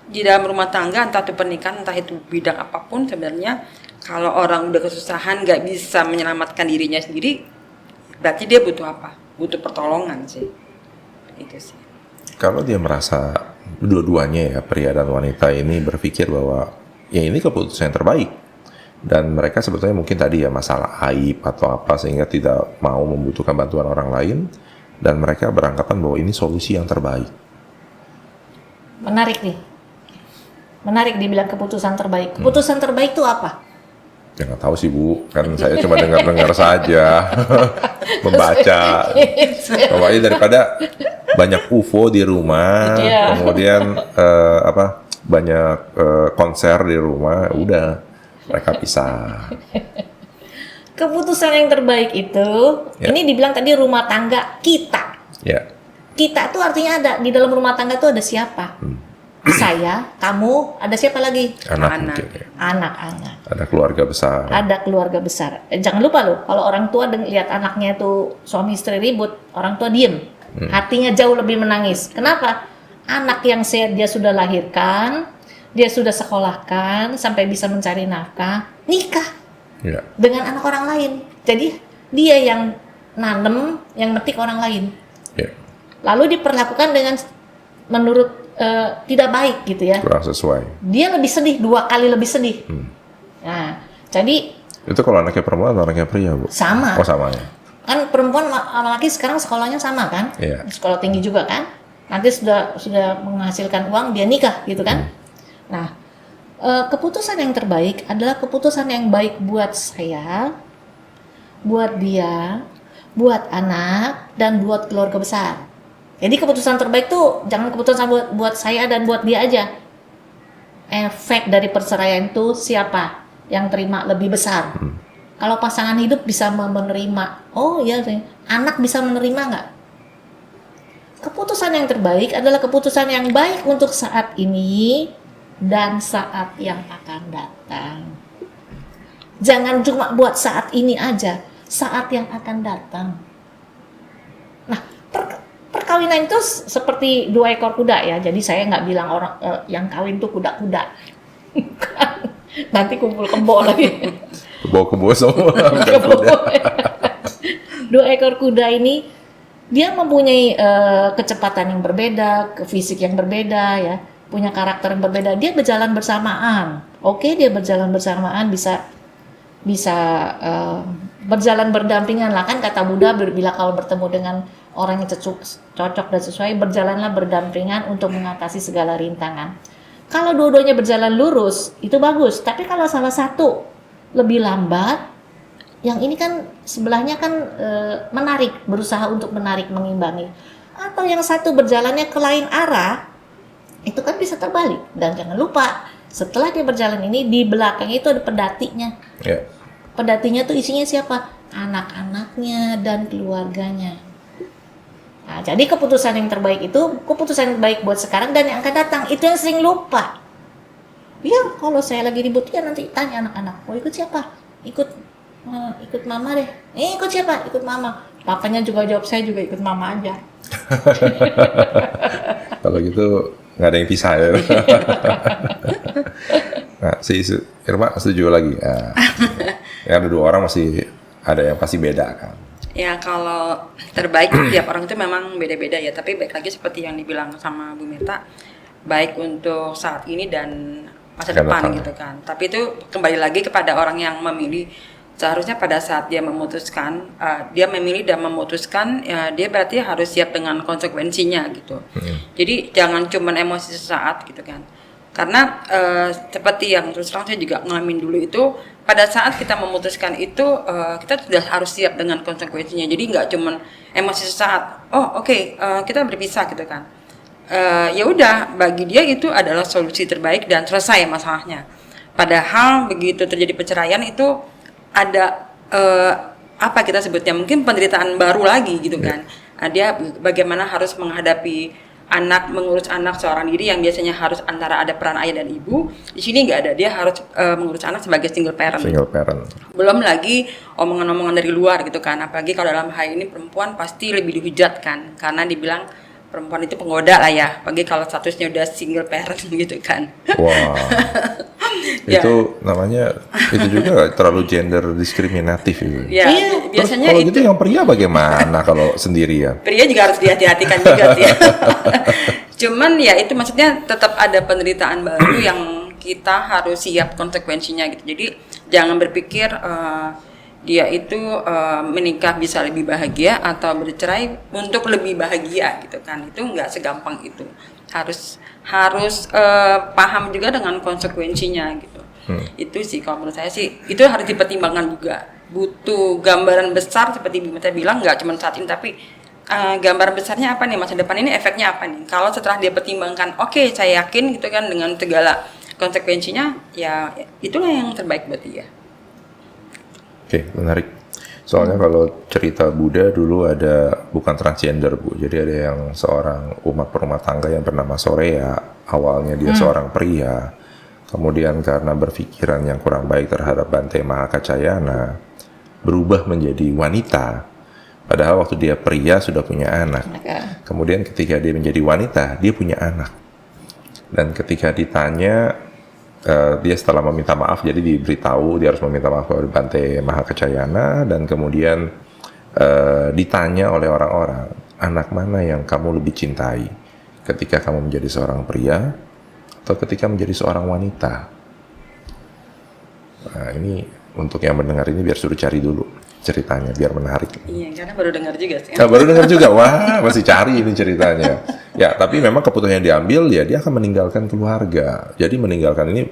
di dalam rumah tangga entah itu pernikahan entah itu bidang apapun sebenarnya kalau orang udah kesusahan nggak bisa menyelamatkan dirinya sendiri, berarti dia butuh apa? Butuh pertolongan sih. Itu sih. Kalau dia merasa dua-duanya ya, pria dan wanita ini berpikir bahwa ya ini keputusan yang terbaik, dan mereka sebetulnya mungkin tadi ya masalah aib atau apa sehingga tidak mau membutuhkan bantuan orang lain, dan mereka beranggapan bahwa ini solusi yang terbaik. Menarik dibilang keputusan terbaik. Keputusan terbaik itu apa? Ya nggak tahu sih Bu, kan saya cuma dengar saja, membaca. Pokoknya daripada banyak UFO di rumah, kemudian banyak konser di rumah, udah mereka pisah. Keputusan yang terbaik itu, ini dibilang tadi rumah tangga kita. Ya. Kita tuh artinya ada di dalam rumah tangga tuh ada siapa? Saya, kamu, ada siapa lagi? Anak. Anak-anak. Ada keluarga besar. Ada keluarga besar. Jangan lupa loh, kalau orang tua lihat anaknya tuh suami istri ribut, orang tua diem. Hatinya jauh lebih menangis. Kenapa? Anak yang dia sudah lahirkan, dia sudah sekolahkan, sampai bisa mencari nafkah, nikah dengan anak orang lain. Jadi dia yang nanem, yang metik orang lain. Lalu diperlakukan dengan menurut tidak baik gitu ya. Kurang sesuai. Dia lebih sedih, 2 kali lebih sedih. Nah, jadi itu kalau anaknya perempuan atau anaknya pria, Bu? Sama. Oh, sama ya. Kan perempuan sama laki sekarang sekolahnya sama kan? Iya. Sekolah tinggi juga kan? Nanti sudah menghasilkan uang, dia nikah gitu kan. Nah, keputusan yang terbaik adalah keputusan yang baik buat saya, buat dia, buat anak, dan buat keluarga besar. Jadi keputusan terbaik tuh jangan keputusan buat saya dan buat dia aja. Efek dari perceraian itu siapa yang terima lebih besar? Kalau pasangan hidup bisa menerima, oh iya, anak bisa menerima nggak? Keputusan yang terbaik adalah keputusan yang baik untuk saat ini dan saat yang akan datang. Jangan cuma buat saat ini aja, saat yang akan datang. Nah, perkawinan itu seperti 2 ekor kuda ya. Jadi saya nggak bilang orang yang kawin tuh kuda-kuda. Nanti kumpul kebo lagi. Kebo semua. 2 ekor kuda ini dia mempunyai kecepatan yang berbeda, fisik yang berbeda ya, punya karakter yang berbeda. Dia berjalan bersamaan. Oke, dia berjalan bersamaan bisa berjalan berdampingan lah, kan kata Buddha, bila kau bertemu dengan orang yang cocok dan sesuai, berjalanlah berdampingan untuk mengatasi segala rintangan. Kalau dua-duanya berjalan lurus itu bagus, tapi kalau salah satu lebih lambat, yang ini kan sebelahnya kan berusaha untuk menarik, mengimbangi, atau yang satu berjalannya ke lain arah, itu kan bisa terbalik. Dan jangan lupa, setelah dia berjalan ini, di belakang itu ada pedatinya. Yeah. Pedatinya tuh isinya siapa? Anak-anaknya dan keluarganya. Nah, jadi keputusan yang terbaik itu keputusan yang terbaik buat sekarang dan yang akan datang. Itu yang sering lupa. Ya, kalau saya lagi ribut ya nanti tanya anak-anak, mau ikut siapa? Ikut mama deh. Ikut siapa? Ikut mama. Papanya juga jawab, saya juga ikut mama aja. Kalau gitu nggak ada yang pisah ya. Nah, si Irma setuju lagi. Ya, ada 2 orang masih ada yang pasti beda kan. Ya kalau terbaik tiap orang itu memang beda-beda ya. Tapi baik lagi seperti yang dibilang sama Bu Meta, baik untuk saat ini dan masa depan gitu kan. Tapi itu kembali lagi kepada orang yang memilih. Seharusnya pada saat dia memutuskan, dia memilih dan memutuskan, ya, dia berarti harus siap dengan konsekuensinya gitu. Jadi jangan cuma emosi sesaat gitu kan. Karena seperti yang terus terang saya juga ngalamin dulu itu, pada saat kita memutuskan itu kita sudah harus siap dengan konsekuensinya. Jadi nggak cuma emosi sesaat. Oh oke, kita berpisah gitu kan. Ya udah, bagi dia itu adalah solusi terbaik dan selesai masalahnya. Padahal begitu terjadi perceraian itu ada apa kita sebutnya, mungkin penderitaan baru lagi gitu kan. Dia bagaimana harus menghadapi mengurus anak seorang diri yang biasanya harus antara ada peran ayah dan ibu. Di sini nggak ada, dia harus mengurus anak sebagai single parent. Belum lagi omongan-omongan dari luar gitu kan. Apalagi kalau dalam hal ini perempuan pasti lebih dihujat kan, karena dibilang perempuan itu penggoda lah ya. Apalagi kalau statusnya udah single parent gitu kan. Wah. Ya. Itu namanya itu juga terlalu gender diskriminatif itu. Ya, biasanya kalau itu gitu yang pria bagaimana kalau sendirian? Pria juga harus dihati-hatikan juga sih. Cuman ya itu maksudnya tetap ada penderitaan baru yang kita harus siap konsekuensinya gitu. Jadi jangan berpikir dia itu menikah bisa lebih bahagia atau bercerai untuk lebih bahagia gitu kan. Itu nggak segampang itu. Harus paham juga dengan konsekuensinya gitu. Itu sih kalau menurut saya sih itu harus dipertimbangkan juga. Butuh gambaran besar seperti Bu Meta bilang, nggak cuma saat ini tapi gambaran besarnya apa nih, masa depan ini efeknya apa nih. Kalau setelah dia pertimbangkan, oke, saya yakin gitu kan dengan segala konsekuensinya, ya itulah yang terbaik buat dia. Oke, menarik. Soalnya kalau cerita Buddha dulu ada bukan transgender Bu, jadi ada yang seorang umat perumah tangga yang bernama Sorea. Awalnya dia seorang pria, kemudian karena berpikiran yang kurang baik terhadap Bante Mahakacayana, berubah menjadi wanita. Padahal waktu dia pria sudah punya anak. Kemudian ketika dia menjadi wanita, dia punya anak. Dan ketika ditanya, dia setelah meminta maaf, jadi diberitahu dia harus meminta maaf kepada Bante Mahakacayana, dan kemudian ditanya oleh orang-orang, anak mana yang kamu lebih cintai ketika kamu menjadi seorang pria atau ketika menjadi seorang wanita? Nah, ini untuk yang mendengar ini biar suruh cari dulu. ceritanya biar menarik. Iya, karena baru dengar juga sih. Nah, baru dengar juga, wah masih cari ini ceritanya. Ya, tapi memang keputusan yang diambil ya dia akan meninggalkan keluarga. Jadi meninggalkan ini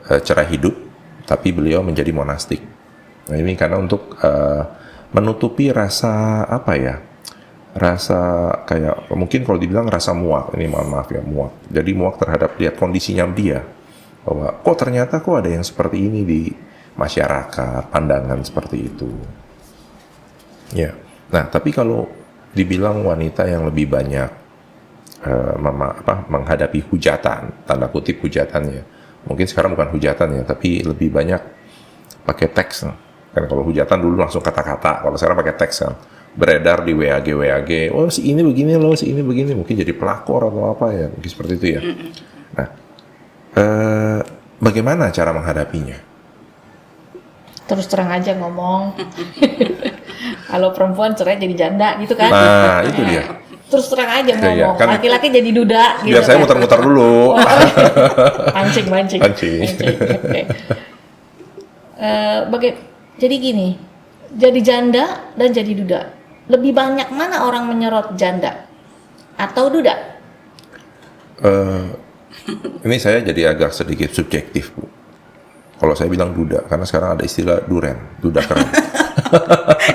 cerai hidup, tapi beliau menjadi monastik. Nah ini karena untuk menutupi rasa apa ya? Rasa kayak mungkin kalau dibilang rasa muak. Ini mohon maaf ya, muak. Jadi muak terhadap lihat kondisinya dia. Bahwa kok ternyata kok ada yang seperti ini di masyarakat, pandangan seperti itu. Ya. Nah, tapi kalau dibilang wanita yang lebih banyak menghadapi hujatan, tanda kutip hujatannya. Mungkin sekarang bukan hujatan ya, tapi lebih banyak pakai teks. Kan kalau hujatan dulu langsung kata-kata, kalau sekarang pakai teks kan. Beredar di WAG, oh si ini begini loh, si ini begini, mungkin jadi pelakor atau apa ya, mungkin seperti itu ya. Nah, bagaimana cara menghadapinya? Terus terang aja ngomong. Kalau perempuan cerai jadi janda gitu kan. Nah, itu dia. Terus terang aja ngomong. Iya, kan, laki-laki jadi duda gitu. Biar saya kan. muter-muter dulu. Pancing. Oke. Jadi gini, jadi janda dan jadi duda. Lebih banyak mana orang menyorot janda atau duda? Ini saya jadi agak sedikit subjektif, Bu. Kalau saya bilang duda, karena sekarang ada istilah duren, duda keren.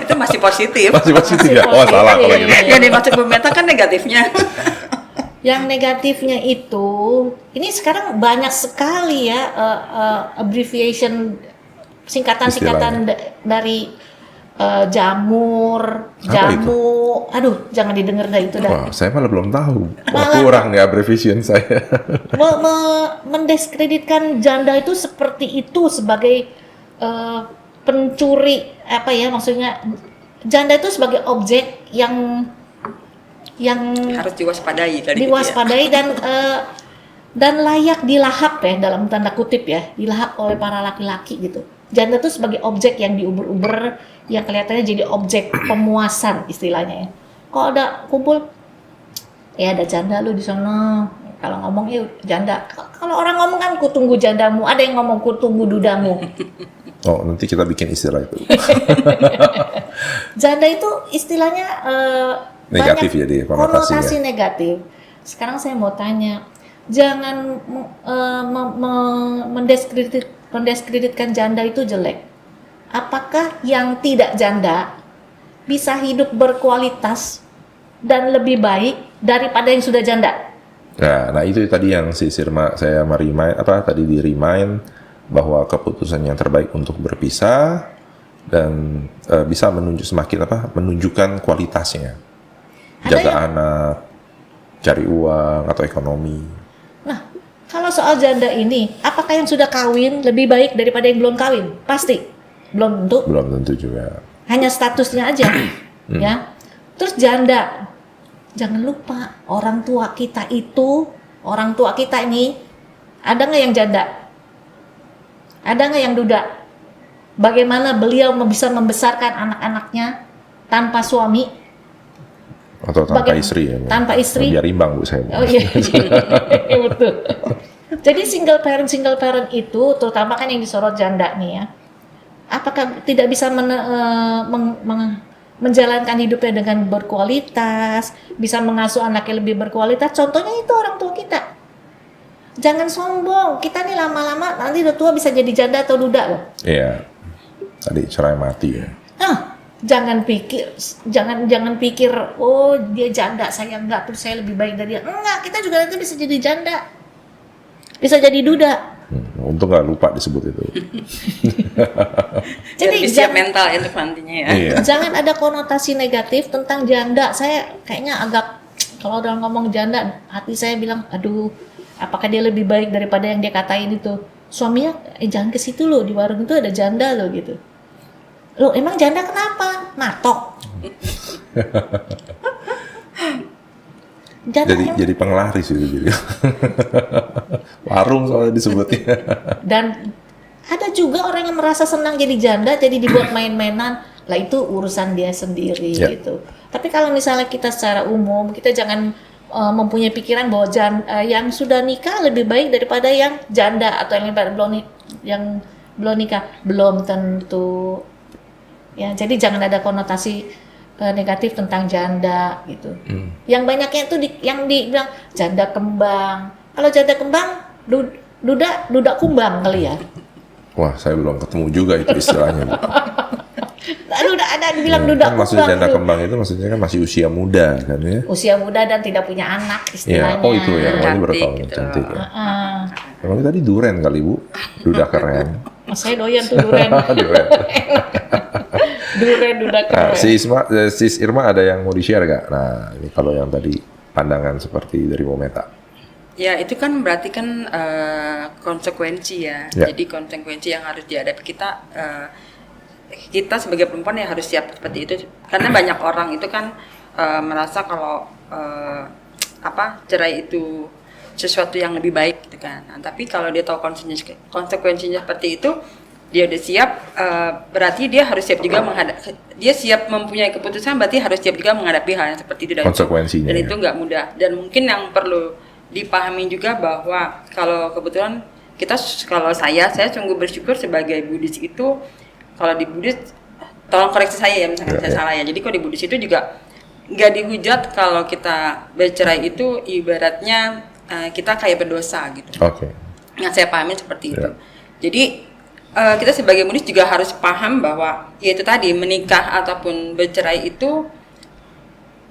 Itu masih positif. Masih positif ya? Oh, salah kalau gitu. Yang dimaksud Bu Meta kan negatifnya. Yang negatifnya itu, ini sekarang banyak sekali ya abbreviation, singkatan-singkatan dari jamur, jamu. Aduh, jangan didengar dah itu dah. Wah, saya malah belum tahu. Wah, kurang nih abbreviation saya. Mendiskreditkan janda itu seperti itu sebagai pencuri, apa ya maksudnya, janda itu sebagai objek yang harus diwaspadai tadi. Diwaspadai dan layak dilahap ya, dalam tanda kutip ya, dilahap oleh para laki-laki gitu. Janda itu sebagai objek yang diuber-uber, yang kelihatannya jadi objek pemuasan istilahnya ya. Kalau ada kumpul, ya ada janda lu di sana. Kalau ngomong ya janda. Kalau orang ngomong kan ku tunggu jandamu, ada yang ngomong ku tunggu dudamu. Oh, nanti kita bikin istilah itu. Janda itu istilahnya negatif banyak jadi konotasi negatif. Sekarang saya mau tanya, jangan mendiskreditkan janda itu jelek. Apakah yang tidak janda bisa hidup berkualitas dan lebih baik daripada yang sudah janda? Nah itu tadi yang si Sirma saya tadi di-remind bahwa keputusan yang terbaik untuk berpisah dan bisa menunjukkan kualitasnya. Jaga anak, cari uang atau ekonomi. Nah, kalau soal janda ini, apakah yang sudah kawin lebih baik daripada yang belum kawin? Pasti. Belum tentu juga. Hanya statusnya aja. Ya. Terus janda, jangan lupa orang tua kita ini ada nggak yang janda? Ada nggak yang duda? Bagaimana beliau bisa membesarkan anak-anaknya tanpa suami? Atau tanpa istri ya? Tanpa istri? Biar imbang Bu saya. Oh iya, betul. Jadi single parent itu, terutama kan yang disorot janda nih ya. Apakah tidak bisa menjalankan hidupnya dengan berkualitas, bisa mengasuh anaknya lebih berkualitas? Contohnya itu orang tua kita. Jangan sombong, kita nih lama-lama nanti udah tua bisa jadi janda atau duda loh. Iya, tadi cerai mati ya. Jangan pikir, oh dia janda, saya enggak, terus saya lebih baik dari dia. Enggak, kita juga nanti bisa jadi janda, bisa jadi duda. Untung nggak lupa disebut itu. Jadi siap mental untuk nantinya ya. Iya. Jangan ada konotasi negatif tentang janda. Saya kayaknya agak, kalau udah ngomong janda, hati saya bilang, aduh, apakah dia lebih baik daripada yang dia katain itu? Suaminya, jangan ke situ loh, di warung itu ada janda loh gitu. Loh, emang janda kenapa? Matok. Jadi penglaris itu jadi. Warung soalnya disebutnya. Dan ada juga orang yang merasa senang jadi janda, jadi dibuat main-mainan. Lah itu urusan dia sendiri gitu. Tapi kalau misalnya kita secara umum, kita jangan mempunyai pikiran bahwa yang sudah nikah lebih baik daripada yang janda atau yang belum nikah. Belum tentu. Ya, jadi jangan ada konotasi negatif tentang janda gitu. Yang banyaknya itu yang dibilang janda kembang. Kalau janda kembang, duda kumbang kali ya. Wah, saya belum ketemu juga itu istilahnya. Bu. Lalu ada dibilang duda Kan maksud kumbang. janda tuh. kembang itu maksudnya kan masih usia muda kan ya? Usia muda dan tidak punya anak Iya. istilahnya. Oh itu ya, ini baru Cantik tahu gitu. cantik ya. Heeh. Emang tadi duren kali Bu, duda keren. Mas saya doyan tuh duren. Duren. Duren duda Nah, keren. Sis Irma ada yang mau di-share gak? Nah, ini kalau yang tadi pandangan seperti dari Mometa. Ya itu kan berarti kan konsekuensi ya. Ya. Jadi konsekuensi yang harus dihadapi kita sebagai perempuan ya harus siap seperti itu. Karena banyak orang itu kan merasa kalau cerai itu sesuatu yang lebih baik gitu kan. Nah, tapi kalau dia tahu konsekuensinya seperti itu, dia udah siap, berarti dia harus siap juga dia siap mempunyai keputusan, berarti harus siap juga menghadapi hal yang seperti itu Konsekuensinya, dan ya. itu nggak mudah. Dan mungkin yang perlu dipahami juga bahwa kalau kebetulan kalau saya sungguh bersyukur sebagai Buddhis itu, kalau di Buddhis, tolong koreksi saya ya misalnya saya salah ya. Jadi kalau di Buddhis itu juga nggak dihujat kalau kita bercerai itu ibaratnya kita kayak berdosa gitu. Oke. Yang saya pahami seperti itu. Ya. Jadi kita sebagai Buddhis juga harus paham bahwa yaitu tadi menikah ataupun bercerai itu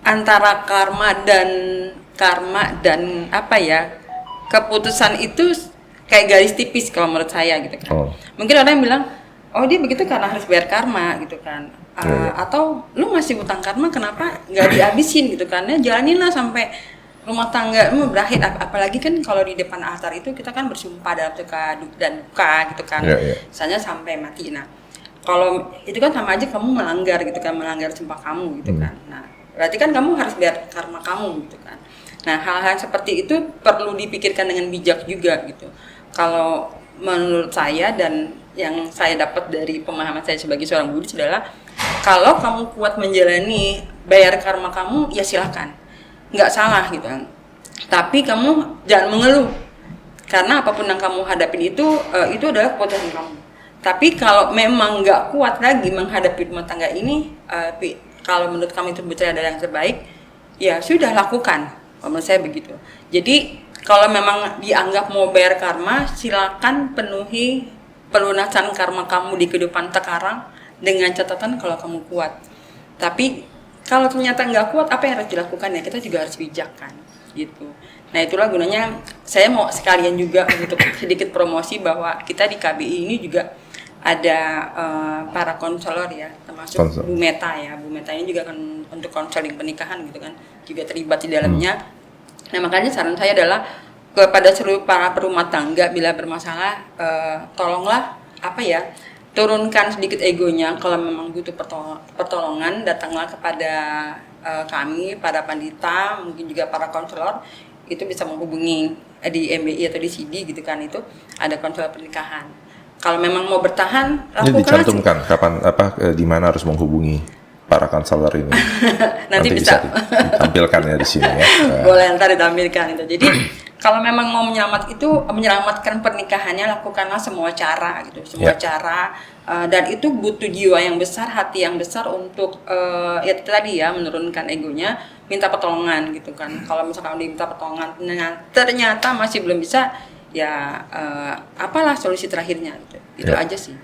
antara karma dan keputusan itu kayak garis tipis kalau menurut saya gitu kan. Oh. Mungkin orang yang bilang, oh dia begitu karena harus bayar karma gitu kan. Atau lu masih utang karma kenapa nggak dihabisin gitu kan? Ya jalaninlah sampai rumah tangga berakhir. Apalagi kan kalau di depan altar itu kita kan bersumpah dalam suka dan duka gitu kan. Misalnya sampai mati. Nah kalau itu kan sama aja kamu melanggar gitu kan, melanggar sumpah kamu gitu kan. Nah berarti kan kamu harus bayar karma kamu gitu kan. Nah hal-hal seperti itu perlu dipikirkan dengan bijak juga gitu. Kalau menurut saya dan yang saya dapat dari pemahaman saya sebagai seorang Buddhis adalah kalau kamu kuat menjalani bayar karma kamu ya silakan, nggak salah gitu kan. Tapi kamu jangan mengeluh karena apapun yang kamu hadapin itu adalah keputusan kamu. Tapi kalau memang nggak kuat lagi menghadapi rumah tangga ini, kalau menurut kamu itu bercerai adalah yang terbaik, ya sudah lakukan. Menurut saya begitu. Jadi kalau memang dianggap mau bayar karma, silakan penuhi pelunasan karma kamu di kehidupan sekarang dengan catatan kalau kamu kuat. Tapi kalau ternyata nggak kuat, apa yang harus dilakukan ya? Kita juga harus bijak kan, gitu. Nah itulah gunanya saya mau sekalian juga untuk sedikit promosi bahwa kita di KBI ini juga ada para konselor ya, termasuk Bu Meta ya. Bu Meta ini juga kan untuk konseling pernikahan gitu kan, juga terlibat di dalamnya. Nah makanya saran saya adalah kepada seluruh para perumah tangga bila bermasalah, tolonglah turunkan sedikit egonya. Kalau memang butuh pertolongan, datanglah kepada kami, para pandita, mungkin juga para konselor. Itu bisa menghubungi di MBI atau di CD gitu kan, itu ada konselor pernikahan. Kalau memang mau bertahan, ini dicantumkan kapan di mana harus menghubungi para konselor ini. Nanti bisa ditampilkan ya di sini ya. Boleh ntar ditampilkan itu. Jadi kalau memang mau menyelamatkan pernikahannya, lakukanlah semua cara gitu, semua cara. Dan itu butuh jiwa yang besar, hati yang besar untuk ya tadi ya menurunkan egonya, minta pertolongan gitu kan. Kalau misalkan diminta pertolongan ternyata masih belum bisa, ya apalah solusi terakhirnya gitu. Itu aja sih.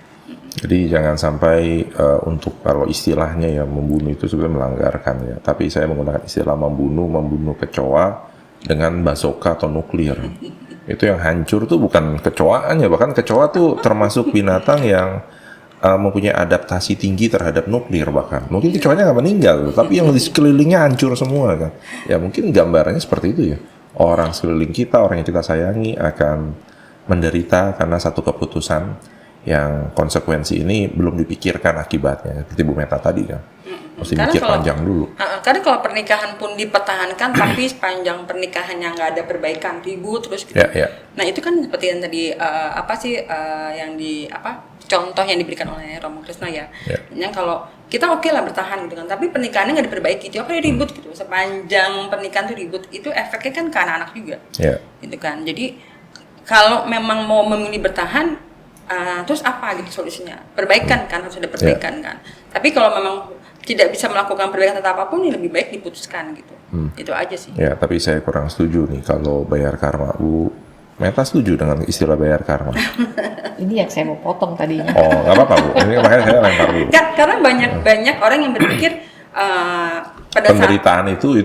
Jadi jangan sampai untuk kalau istilahnya ya membunuh itu sebenarnya melanggarkan ya. Tapi saya menggunakan istilah membunuh kecoa dengan bazooka atau nuklir. Itu yang hancur tuh bukan kecoaannya, bahkan kecoa tuh termasuk binatang yang mempunyai adaptasi tinggi terhadap nuklir bahkan. Mungkin kecoanya nggak meninggal, tapi yang di sekelilingnya hancur semua kan. Ya mungkin gambarannya seperti itu ya. Orang sekeliling kita, orang yang kita sayangi akan menderita karena satu keputusan yang konsekuensi ini belum dipikirkan akibatnya. Seperti Bu Meta tadi kan. Mesti mikir panjang dulu. Karena kalau pernikahan pun dipertahankan tapi sepanjang pernikahannya nggak ada perbaikan, ribut terus gitu. Nah itu kan seperti yang tadi contoh yang diberikan oleh Romo Krisna ya. Yang kalau kita oke lah bertahan gitu kan, tapi pernikahannya nggak diperbaiki, itu ribut gitu. Sepanjang pernikahan tuh ribut, itu efeknya kan ke anak-anak juga. Gitu kan. Jadi kalau memang mau memilih bertahan, Terus apa gitu solusinya? Perbaikan kan, harus ada perbaikan kan. Tapi kalau memang tidak bisa melakukan perbaikan atau apapun, ya lebih baik diputuskan gitu. Itu aja sih. Ya, tapi saya kurang setuju nih kalau bayar karma. Bu Meta setuju dengan istilah bayar karma? Ini yang saya mau potong tadinya. Oh, nggak apa-apa Bu. Ini makanya saya lempar dulu. Karena banyak orang yang berpikir pada saat Penderitaan itu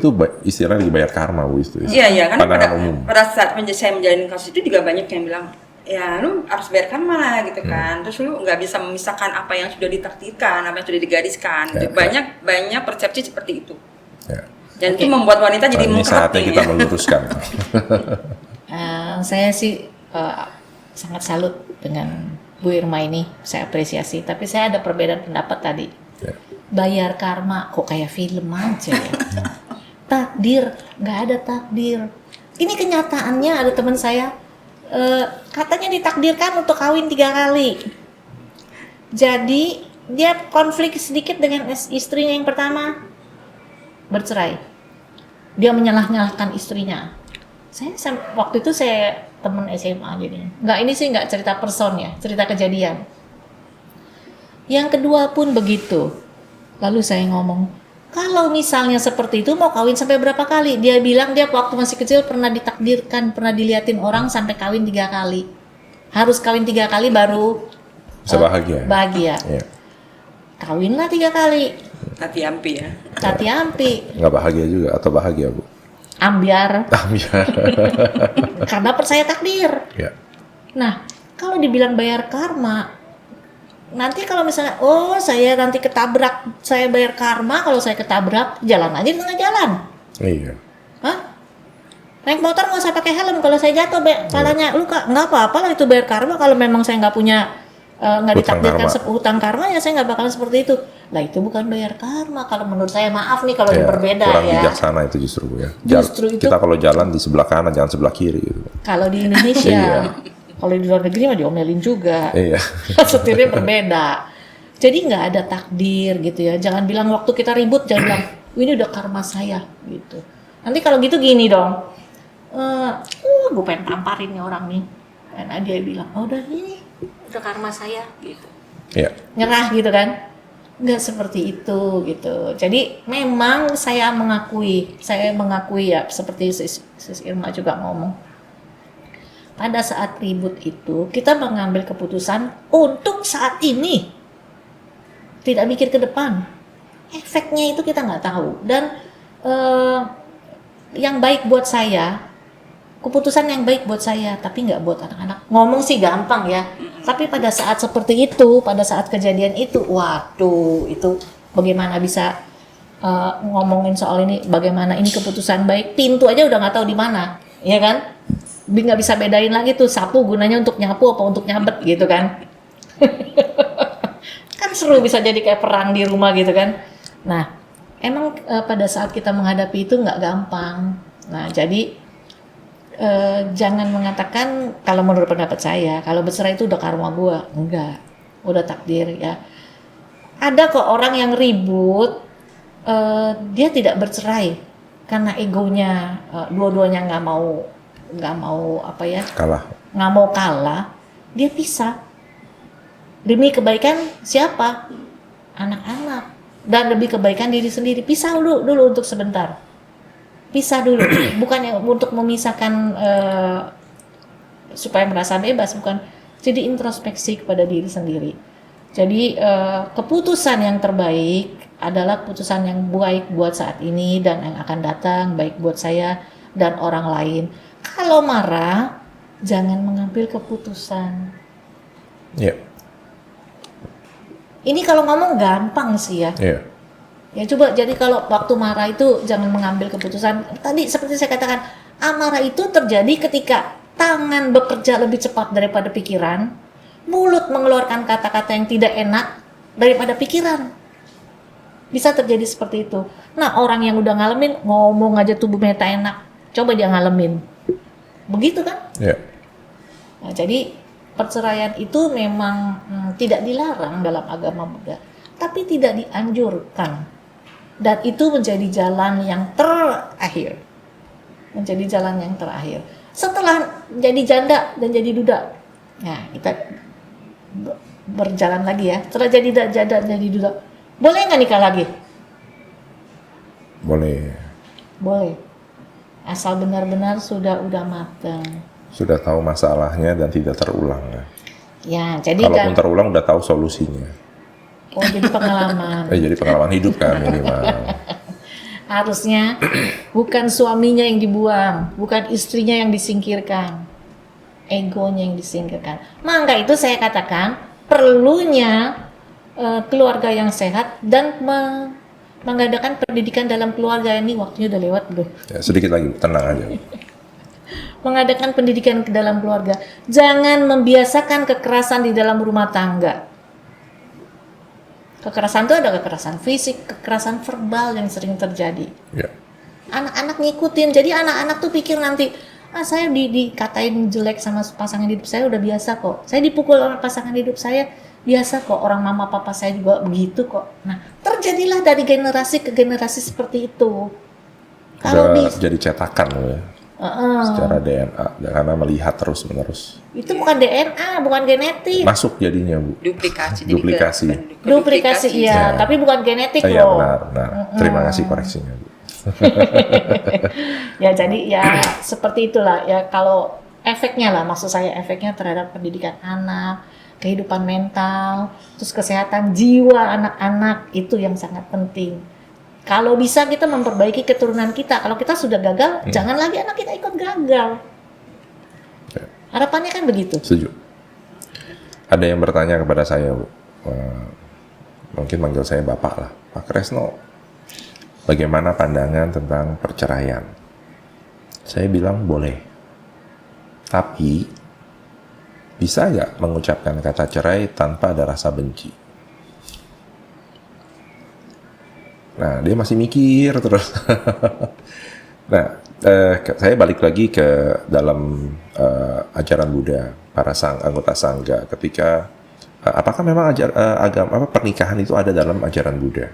istilahnya dibayar karma Bu itu. iya kan Pandangan umum. pada saat saya menjalani kasus itu juga banyak yang bilang ya lu harus bayar karma lah gitu kan, terus lu nggak bisa memisahkan apa yang sudah ditakdirkan, apa yang sudah digariskan. Ya, banyak persepsi seperti itu. Ya. Dan itu membuat wanita jadi Ini saatnya mengkerut kita ya. meluruskan. Saya sih sangat salut dengan Bu Irma ini, saya apresiasi. Tapi saya ada perbedaan pendapat tadi. Ya. Bayar karma kok kayak film aja ya. Takdir, nggak ada takdir. Ini kenyataannya ada teman saya katanya ditakdirkan untuk kawin 3 kali. Jadi dia konflik sedikit dengan istrinya yang pertama, bercerai. Dia menyalah-nyalahkan istrinya. Waktu itu saya teman SMA jadi. Ini sih nggak cerita person ya, cerita kejadian. Yang kedua pun begitu. Lalu saya ngomong, kalau misalnya seperti itu mau kawin sampai berapa kali? Dia bilang dia waktu masih kecil pernah ditakdirkan, pernah diliatin orang sampai kawin 3 kali. Harus kawin 3 kali baru Bisa bahagia. Bahagia. Ya. Kawinlah 3 kali. Tati ampi ya. Tati ampi, Nggak bahagia juga atau bahagia Bu? ambiar, Ambiar. karena percaya takdir. Ya. Nah, kalau dibilang bayar karma, nanti kalau misalnya, saya nanti ketabrak, saya bayar karma, kalau saya ketabrak, jalan aja di tengah jalan. Iya. Hah? Naik motor nggak usah pakai helm, kalau saya jatuh, palanya luka, nggak apa-apa lah itu bayar karma. Kalau memang saya nggak punya, nggak Hutang ditakdirkan karma. hutang karma, ya saya nggak bakalan seperti itu. Lah itu bukan bayar karma, kalau menurut saya, maaf nih kalau Ya, berbeda kurang ya. bijaksana itu justru Bu ya. Justru itu- Kita kalau jalan di sebelah kanan jangan sebelah kiri gitu. Kalau di Indonesia, Iya. kalau di luar negeri mah diomelin juga. Iya. Setirnya berbeda. Jadi nggak ada takdir gitu ya. Jangan bilang waktu kita ribut, jangan bilang, ini udah karma saya gitu. Nanti kalau gitu gini dong, gue pengen tamparin nih orang nih. Karena dia bilang, udah ini, udah karma saya gitu. Iya. Nyerah gitu kan. Nggak seperti itu gitu. Jadi memang saya mengakui ya, seperti Sis Irma juga ngomong. Pada saat ribut itu, kita mengambil keputusan untuk saat ini. Tidak mikir ke depan. Efeknya itu kita nggak tahu. Dan yang baik buat saya, keputusan yang baik buat saya, tapi nggak buat anak-anak. Ngomong sih gampang ya. Tapi pada saat seperti itu, pada saat kejadian itu, waduh, itu bagaimana bisa ngomongin soal ini, bagaimana ini keputusan baik, pintu aja udah nggak tahu di mana, ya kan? Nggak bisa bedain lagi tuh sapu gunanya untuk nyapu apa untuk nyabet gitu kan? Kan seru, bisa jadi kayak perang di rumah gitu kan? Nah, emang pada saat kita menghadapi itu nggak gampang. Nah, jadi jangan mengatakan, kalau menurut pendapat saya, kalau bercerai itu udah karma gua. Enggak, udah takdir ya. Ada kok orang yang ribut, dia tidak bercerai karena egonya, dua-duanya nggak mau apa ya, nggak mau kalah, dia pisah demi kebaikan siapa? Anak-anak, dan demi kebaikan diri sendiri. Pisah dulu untuk sebentar. Pisah dulu, bukannya untuk memisahkan supaya merasa bebas, bukan. Jadi introspeksi kepada diri sendiri. Jadi keputusan yang terbaik adalah keputusan yang baik buat saat ini dan yang akan datang, baik buat saya dan orang lain. Kalau marah, jangan mengambil keputusan. Iya. Ini kalau ngomong gampang sih ya. Iya. Ya coba, jadi kalau waktu marah itu jangan mengambil keputusan. Tadi seperti saya katakan, amarah itu terjadi ketika tangan bekerja lebih cepat daripada pikiran, mulut mengeluarkan kata-kata yang tidak enak daripada pikiran. Bisa terjadi seperti itu. Nah, orang yang udah ngalamin, ngomong aja tubuh Meta enak, coba dia ngalamin. Begitu kan? Iya. Nah, jadi perceraian itu memang tidak dilarang dalam agama Buddha, tapi tidak dianjurkan. Dan itu menjadi jalan yang terakhir. Menjadi jalan yang terakhir. Setelah jadi janda dan jadi duda, nah kita berjalan lagi ya, setelah jadi duda, boleh nggak nikah lagi? Boleh. Boleh, asal benar-benar udah matang. Sudah tahu masalahnya dan tidak terulang ya. Ya, jadi Kalaupun terulang udah tahu solusinya. oh jadi pengalaman. Jadi pengalaman hidup kan minimal. Harusnya bukan suaminya yang dibuang, bukan istrinya yang disingkirkan, egonya yang disingkirkan. Maka itu saya katakan perlunya keluarga yang sehat dan mengadakan pendidikan dalam keluarga. Ini waktunya udah lewat bro. Ya, sedikit lagi, tenang aja. Mengadakan pendidikan ke dalam keluarga. Jangan membiasakan kekerasan di dalam rumah tangga. Kekerasan itu ada kekerasan fisik, kekerasan verbal yang sering terjadi. Ya. Anak-anak ngikutin, jadi anak-anak tuh pikir nanti, saya dikatain jelek sama pasangan hidup saya udah biasa kok. Saya dipukul oleh pasangan hidup saya biasa kok. Orang mama papa saya juga begitu kok. Nah, terjadilah dari generasi ke generasi seperti itu. Kalau Udah jadi cetakan ya. Secara DNA, karena melihat terus-menerus. itu bukan DNA, bukan genetik. Masuk jadinya Bu. Duplikasi. Duplikasi iya, Ya. tapi bukan genetik Iya loh. benar. Terima kasih koreksinya Bu. Ya jadi ya seperti itulah ya, kalau efeknya lah, maksud saya efeknya terhadap pendidikan anak, kehidupan mental, terus kesehatan jiwa anak-anak itu yang sangat penting. Kalau bisa kita memperbaiki keturunan kita. Kalau kita sudah gagal, jangan lagi anak kita ikut gagal. Ya. Harapannya kan begitu. Setuju. Ada yang bertanya kepada saya Bu. Mungkin manggil saya Bapak lah. Pak Kresno, bagaimana pandangan tentang perceraian? Saya bilang boleh. Tapi bisa nggak mengucapkan kata cerai tanpa ada rasa benci? Nah, dia masih mikir terus. Nah, saya balik lagi ke dalam ajaran Buddha, para anggota sangga, ketika apakah memang agama pernikahan itu ada dalam ajaran Buddha?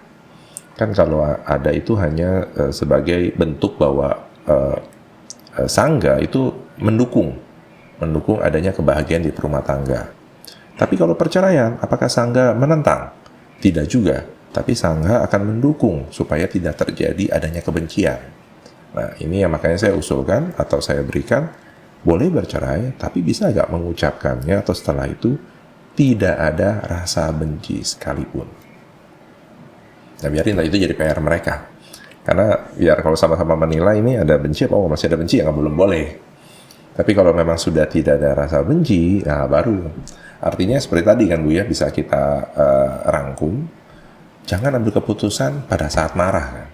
Kan kalau ada itu hanya sebagai bentuk bahwa sangga itu mendukung adanya kebahagiaan di rumah tangga. Tapi kalau perceraian, apakah sangga menentang? Tidak juga. Tapi sangha akan mendukung supaya tidak terjadi adanya kebencian. Nah, ini yang makanya saya usulkan atau saya berikan, boleh bercerai, tapi bisa nggak mengucapkannya atau setelah itu tidak ada rasa benci sekalipun. Nah, biarin lah itu jadi PR mereka. Karena biar kalau sama-sama menilai ini ada benci, oh masih ada benci, ya nggak belum boleh. Tapi kalau memang sudah tidak ada rasa benci, nah baru. Artinya seperti tadi kan Bu ya, bisa kita rangkum. Jangan ambil keputusan pada saat marah kan.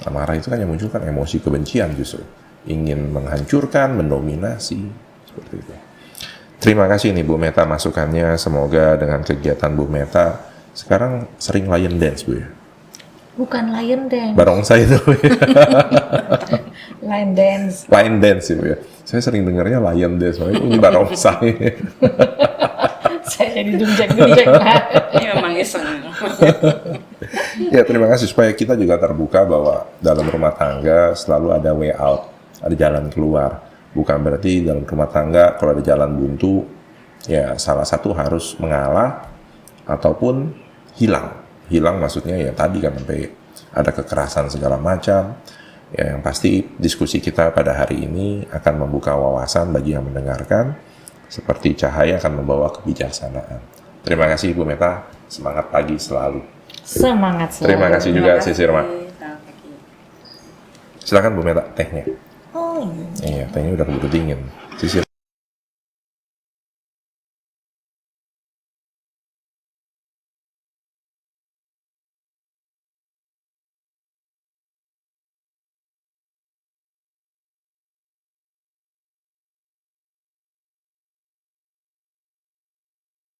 Nah, marah itu kan yang munculkan emosi kebencian justru. Ingin menghancurkan, mendominasi. Seperti itu. Terima kasih nih Bu Meta masukannya. Semoga dengan kegiatan Bu Meta sekarang sering lion dance Bu ya. Bukan lion dance. Barongsai itu Bu ya. Lion dance. Lion dance Bu ya. Saya sering dengarnya lion dance. Ini barongsai. Saya jadi dunjak-dunjak lah. Ini memang iseng. Ya, terima kasih supaya kita juga terbuka bahwa dalam rumah tangga selalu ada way out, ada jalan keluar. Bukan berarti dalam rumah tangga kalau ada jalan buntu, ya salah satu harus mengalah ataupun hilang. Hilang maksudnya ya tadi kan sampai ada kekerasan segala macam. Ya, yang pasti diskusi kita pada hari ini akan membuka wawasan bagi yang mendengarkan. Seperti cahaya akan membawa kebijaksanaan. Terima kasih Bu Meta, semangat pagi selalu. Semangat selalu. Terima kasih juga Sisirma. Silakan Bu Meta, tehnya. Oh iya. Iya, tehnya udah keburu dingin. Sisir.